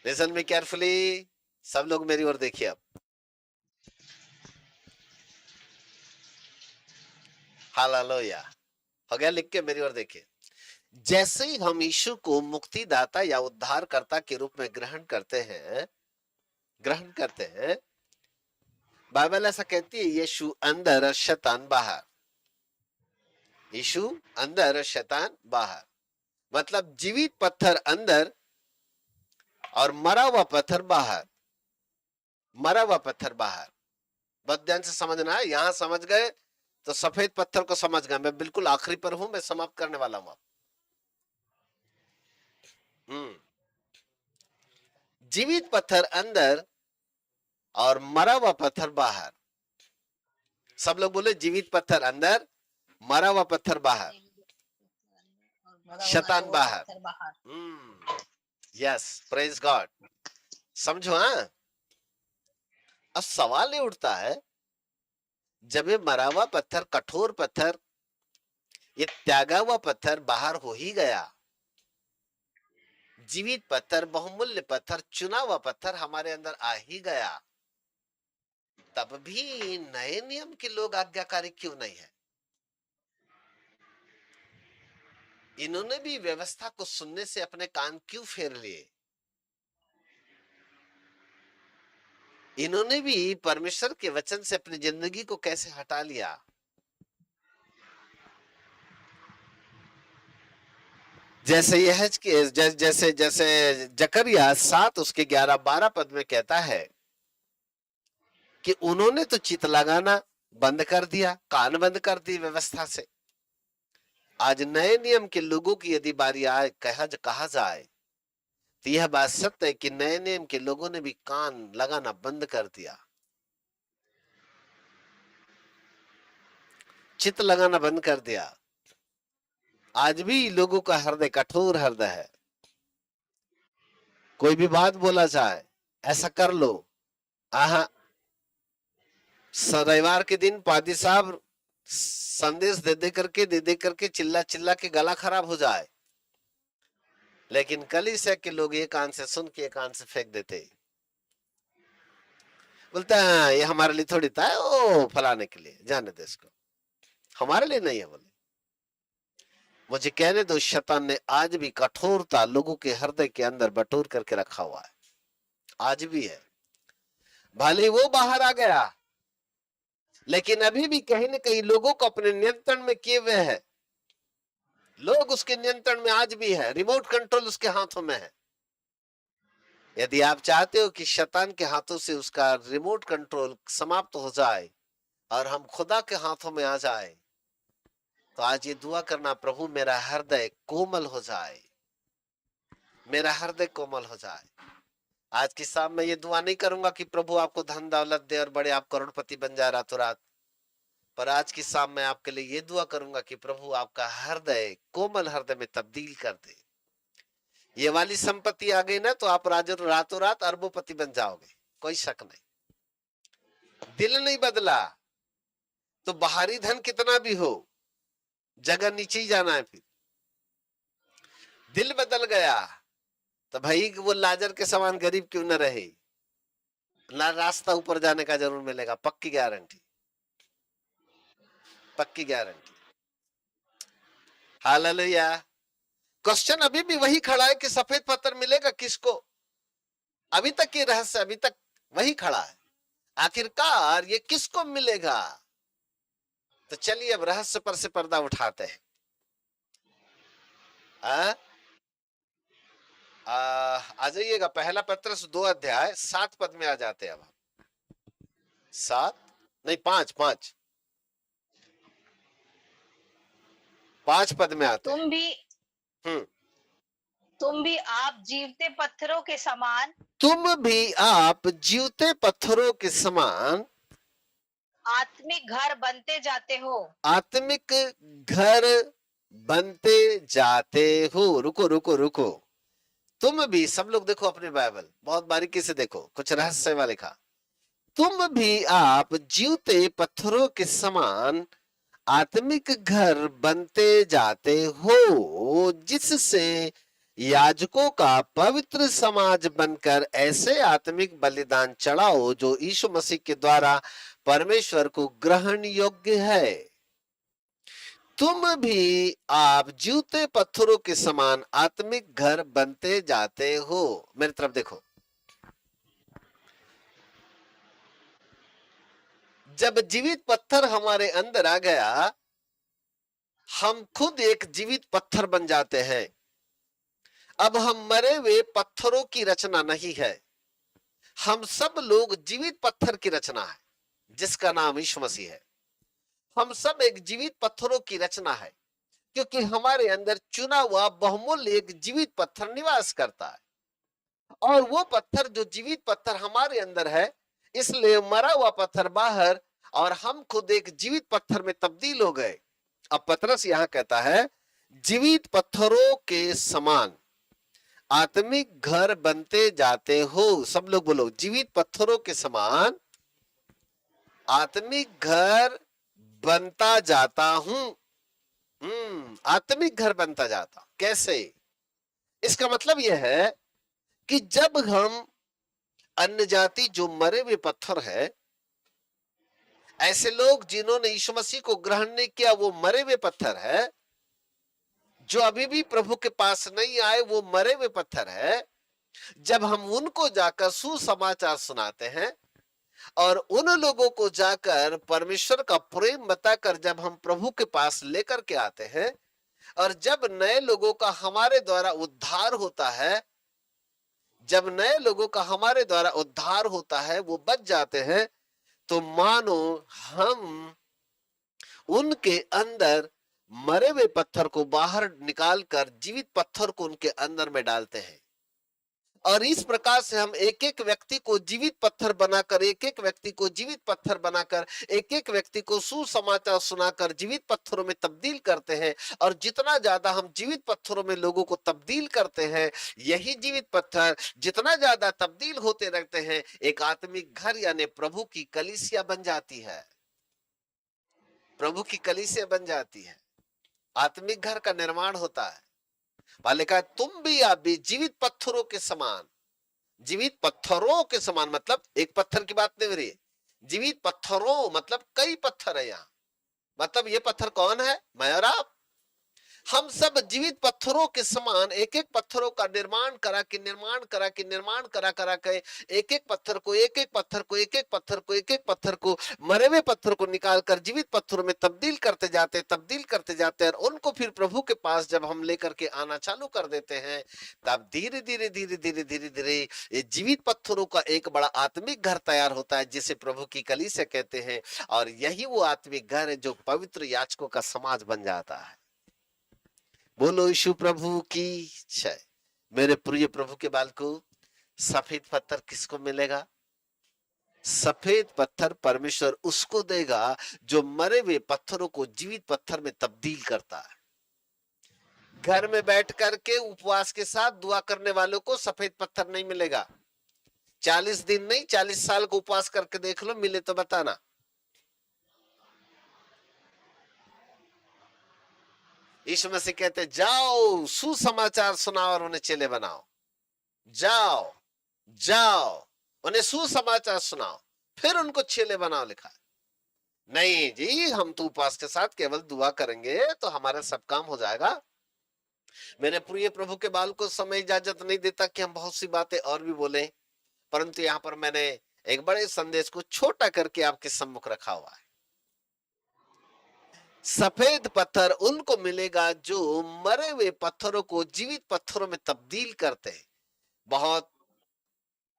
लिसन मी केयरफुली, सब लोग मेरी ओर देखिए। अब हालेलुया हो गया, लिख के मेरी ओर देखिए। जैसे ही हम यीशु को मुक्तिदाता या उद्धारकर्ता के रूप में ग्रहण करते हैं, बाइबल ऐसा कहती है, यीशु अंदर और शैतान बाहर। यीशु अंदर और शैतान बाहर, मतलब जीवित पत्थर अंदर और मरा हुआ पत्थर बाहर। मरा हुआ पत्थर बाहर। बहुत ध्यान से समझना है, यहां समझ गए तो सफेद पत्थर को समझ गए। मैं बिल्कुल आखिरी पर हूं, मैं समाप्त करने वाला हूं। जीवित पत्थर अंदर और मरा हुआ पत्थर बाहर। सब लोग बोले जीवित पत्थर अंदर, मरा हुआ पत्थर बाहर, शैतान बाहर। Yes, praise God. समझो। हाँ, अब सवाल ये उठता है, जब ये मरा हुआ पत्थर, कठोर पत्थर, ये त्यागा हुआ पत्थर बाहर हो ही गया, जीवित पत्थर, बहुमूल्य पत्थर, चुना हुआ पत्थर हमारे अंदर आ ही गया, तब भी नए नियम के लोग आज्ञाकारी क्यों नहीं है? इन्होंने भी व्यवस्था को सुनने से अपने कान क्यों फेर लिए? इन्होंने भी परमेश्वर के वचन से अपनी जिंदगी को कैसे हटा लिया? जैसे यह जैसे जैसे जकरिया 7 उसके 11-12 पद में कहता है कि उन्होंने तो चित लगाना बंद कर दिया, कान बंद कर दी व्यवस्था से। आज नए नियम के लोगों की यदि बारी आए, कहा जाए तो यह बात सत्य है कि नए नियम के लोगों ने भी कान लगाना बंद कर दिया, चित लगाना बंद कर दिया। आज भी लोगों का हृदय कठोर हृदय है। कोई भी बात बोला जाए, ऐसा कर लो, आहा, रविवार के दिन पादी साहब संदेश दे दे करके चिल्ला चिल्ला के गला खराब हो जाए, लेकिन कलीसिया के लोग एक कान से सुन के एक कान से फेंक देते। बोलता है ये हमारे लिए थोड़ी था, ओ फलाने के लिए, जाने दे इसको, हमारे लिए नहीं है। बोले मुझे कहने दो, शैतान ने आज भी कठोरता लोगों के हृदय के अंदर बटोर करके रखा हुआ है, आज भी है। भले वो बाहर आ गया, लेकिन अभी भी कहीं ना कहीं लोगों को अपने नियंत्रण में किए हुए है। लोग उसके नियंत्रण में आज भी है, रिमोट कंट्रोल उसके हाथों में है। यदि आप चाहते हो कि शैतान के हाथों से उसका रिमोट कंट्रोल समाप्त हो जाए और हम खुदा के हाथों में आ जाए, तो आज ये दुआ करना, प्रभु मेरा हृदय कोमल हो जाए, मेरा हृदय कोमल हो जाए। आज की शाम में ये दुआ नहीं करूंगा कि प्रभु आपको धन दौलत दे और बड़े आप करोड़पति बन जाए रातों रात, पर आज की शाम में आपके लिए ये दुआ करूंगा कि प्रभु आपका हृदय कोमल हृदय में तब्दील कर दे। ये वाली संपत्ति आ गई ना, तो आप रातों रात अरबोपति बन जाओगे, कोई शक नहीं। दिल नहीं बदला तो बाहरी धन कितना भी हो, जगह नीचे ही जाना है। फिर दिल बदल गया तो भाई वो लाजर के समान गरीब क्यों न रहे, रास्ता ऊपर जाने का जरूर मिलेगा, पक्की गारंटी, पक्की गारंटी। हालेलुया। क्वेश्चन अभी भी वही खड़ा है कि सफेद पत्थर मिलेगा किसको? अभी तक ये रहस्य अभी तक वही खड़ा है, आखिरकार ये किसको मिलेगा? तो चलिए अब रहस्य पर से पर्दा उठाते हैं। आ जाइएगा, पहला पत्रस 2 अध्याय 7 पद में आ जाते हैं। अब 7 नहीं 5 पद में आते हैं। तुम भी आप जीवते पत्थरों के समान, तुम भी आप जीवते पत्थरों के समान आत्मिक घर बनते जाते हो। आत्मिक घर बनते जाते हो। रुको रुको रुको, तुम भी, सब लोग देखो अपने बाइबल, बहुत बारीकी से देखो, कुछ रहस्य वाले लिखा। तुम भी आप जीवते पत्थरों के समान आत्मिक घर बनते जाते हो, जिससे याजकों का पवित्र समाज बनकर ऐसे आत्मिक बलिदान चढ़ाओ जो यीशु मसीह के द्वारा परमेश्वर को ग्रहण योग्य है। तुम भी आप जीवते पत्थरों के समान आत्मिक घर बनते जाते हो। मेरी तरफ देखो, जब जीवित पत्थर हमारे अंदर आ गया, हम खुद एक जीवित पत्थर बन जाते हैं। अब हम मरे हुए पत्थरों की रचना नहीं है, हम सब लोग जीवित पत्थर की रचना है, जिसका नाम यीशु मसीह है। हम सब एक जीवित पत्थरों की रचना है, क्योंकि हमारे अंदर चुना हुआ बहुमूल्य एक जीवित पत्थर निवास करता है। और वो पत्थर, जो जीवित पत्थर हमारे अंदर है, इसलिए मरा हुआ पत्थर बाहर और हम खुद एक जीवित पत्थर में तब्दील हो गए। अब पतरस यहां कहता है, जीवित पत्थरों के समान आत्मिक घर बनते जाते हो। सब लोग बोलो, जीवित पत्थरों के समान आत्मिक घर बनता जाता हूं। आत्मिक घर बनता जाता। कैसे? इसका मतलब यह है कि जब हम अन्य जाति, जो मरे हुए पत्थर है, ऐसे लोग जिन्होंने यीशु मसीह को ग्रहण नहीं किया, वो मरे हुए पत्थर है। जो अभी भी प्रभु के पास नहीं आए, वो मरे हुए पत्थर है। जब हम उनको जाकर सुसमाचार सुनाते हैं और उन लोगों को जाकर परमेश्वर का प्रेम बताकर जब हम प्रभु के पास लेकर के आते हैं, और जब नए लोगों का हमारे द्वारा उद्धार होता है, जब नए लोगों का हमारे द्वारा उद्धार होता है, वो बच जाते हैं, तो मानो हम उनके अंदर मरे हुए पत्थर को बाहर निकालकर जीवित पत्थर को उनके अंदर में डालते हैं। और इस प्रकार से हम एक एक व्यक्ति को जीवित पत्थर बनाकर, एक एक व्यक्ति को जीवित पत्थर बनाकर, एक एक व्यक्ति को सुसमाचार सुनाकर जीवित पत्थरों में तब्दील करते हैं। और जितना ज्यादा हम जीवित पत्थरों में लोगों को तब्दील करते हैं, यही जीवित पत्थर जितना ज्यादा तब्दील होते रहते हैं, एक आत्मिक घर यानी प्रभु की कलीसिया बन जाती है। प्रभु की कलीसिया बन जाती है, आत्मिक घर का निर्माण होता है। लिखा है, तुम भी आप भी जीवित पत्थरों के समान। जीवित पत्थरों के समान मतलब एक पत्थर की बात नहीं हो रही, जीवित पत्थरों मतलब कई पत्थर है यहाँ। मतलब ये पत्थर कौन है? मैं और आप। हम सब जीवित पत्थरों के समान एक एक पत्थरों का निर्माण करा के एक एक पत्थर को, एक एक पत्थर को, एक एक पत्थर को, एक एक पत्थर को, मरे हुए पत्थर को निकालकर जीवित पत्थरों में तब्दील करते जाते हैं। और उनको फिर प्रभु के पास जब हम लेकर के आना चालू कर देते हैं, तब धीरे धीरे ये जीवित पत्थरों का एक बड़ा आत्मिक घर तैयार होता है, जिसे प्रभु की कलीसिया कहते हैं। और यही वो आत्मिक घर है जो पवित्र याजकों का समाज बन जाता है। बोलो यीशु प्रभु की जय। मेरे प्रिय प्रभु के बालकों, सफेद पत्थर किसको मिलेगा? सफेद पत्थर परमेश्वर उसको देगा जो मरे हुए पत्थरों को जीवित पत्थर में तब्दील करता है। घर में बैठ करके उपवास के साथ दुआ करने वालों को सफेद पत्थर नहीं मिलेगा। 40 दिन नहीं, 40 साल को उपवास करके देख लो, मिले तो बताना। यीशु मसीह कहते, जाओ सुसमाचार सुनाओ और उन्हें चेले बनाओ। जाओ जाओ उन्हें सुसमाचार सुनाओ, फिर उनको चेले बनाओ। लिखा है नहीं जी, हम तो उपवास के साथ केवल दुआ करेंगे तो हमारा सब काम हो जाएगा। मेरे प्रिय प्रभु के बाल को समय इजाजत नहीं देता कि हम बहुत सी बातें और भी बोलें, परंतु यहाँ पर मैंने एक बड़े संदेश को छोटा करके आपके सम्मुख रखा हुआ है। सफेद पत्थर उनको मिलेगा जो मरे हुए पत्थरों को जीवित पत्थरों में तब्दील करते हैं। बहुत,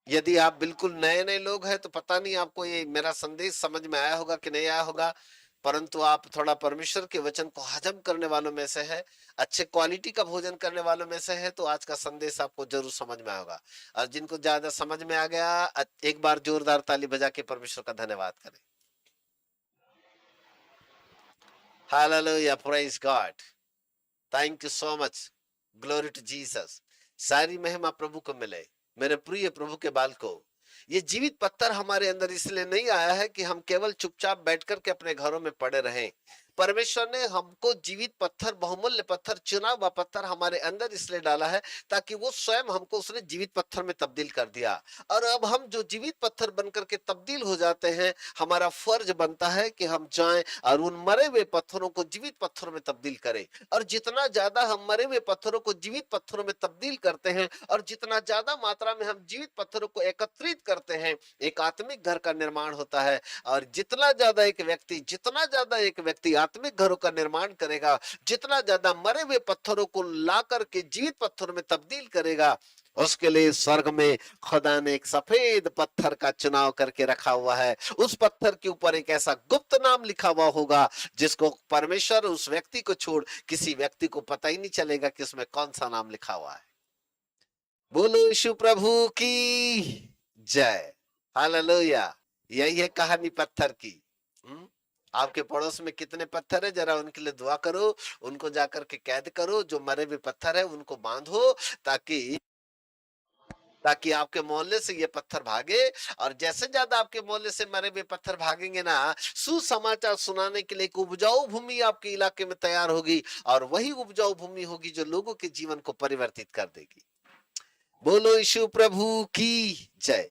यदि आप बिल्कुल नए नए लोग हैं तो पता नहीं आपको ये मेरा संदेश समझ में आया होगा कि नहीं आया होगा, परंतु आप थोड़ा परमेश्वर के वचन को हजम करने वालों में से है, अच्छे क्वालिटी का भोजन करने वालों में से है, तो आज का संदेश आपको जरूर समझ में आएगा। और जिनको ज्यादा समझ में आ गया, एक बार जोरदार ताली बजा के परमेश्वर का धन्यवाद करें। Hallelujah, praise God, thank you so much, glory to Jesus. सारी महिमा प्रभु को मिले। मेरे प्रिय प्रभु के बाल को, ये जीवित पत्थर हमारे अंदर इसलिए नहीं आया है कि हम केवल चुपचाप बैठकर के अपने घरों में पड़े रहें। परमेश्वर ने हमको जीवित पत्थर, बहुमूल्य पत्थर, चुना हुआ पत्थर हमारे अंदर इसलिए डाला है ताकि वो स्वयं हमको उसने जीवित पत्थर में तब्दील कर दिया। और अब हम जो जीवित पत्थर बनकर के तब्दील हो जाते हैं, हमारा फर्ज बनता है कि हम जाएं और उन मरे हुए पत्थरों को जीवित पत्थरों में तब्दील करें। और जितना ज्यादा हम मरे हुए पत्थरों को जीवित पत्थरों में तब्दील करते हैं और जितना ज्यादा मात्रा में हम जीवित पत्थरों को एकत्रित करते हैं, एक आत्मिक घर का निर्माण होता है। और जितना ज्यादा एक व्यक्ति आत्मिक घरों का निर्माण करेगा, जितना ज्यादा मरे हुए पत्थरों को ला करके जीवित पत्थरों में तब्दील करेगा, उसके लिए स्वर्ग में खुदा ने एक सफेद पत्थर का चुनाव करके रखा हुआ है। उस पत्थर के ऊपर एक ऐसा गुप्त नाम लिखा हुआ होगा जिसको परमेश्वर उस व्यक्ति को छोड़ किसी व्यक्ति को पता ही नहीं चलेगा कि उसमें कौन सा नाम लिखा हुआ है। बोलो यीशु प्रभु की जय। हालेलुया। यही है कहानी पत्थर की। आपके पड़ोस में कितने पत्थर है, जरा उनके लिए दुआ करो, उनको जाकर के कैद करो। जो मरे हुए पत्थर है उनको बांधो ताकि आपके मोहल्ले से ये पत्थर भागे। और जैसे ज्यादा आपके मोहल्ले से मरे हुए पत्थर भागेंगे ना, सुसमाचार सुनाने के लिए एक उपजाऊ भूमि आपके इलाके में तैयार होगी, और वही उपजाऊ भूमि होगी जो लोगों के जीवन को परिवर्तित कर देगी। बोलो यीशु प्रभु की जय।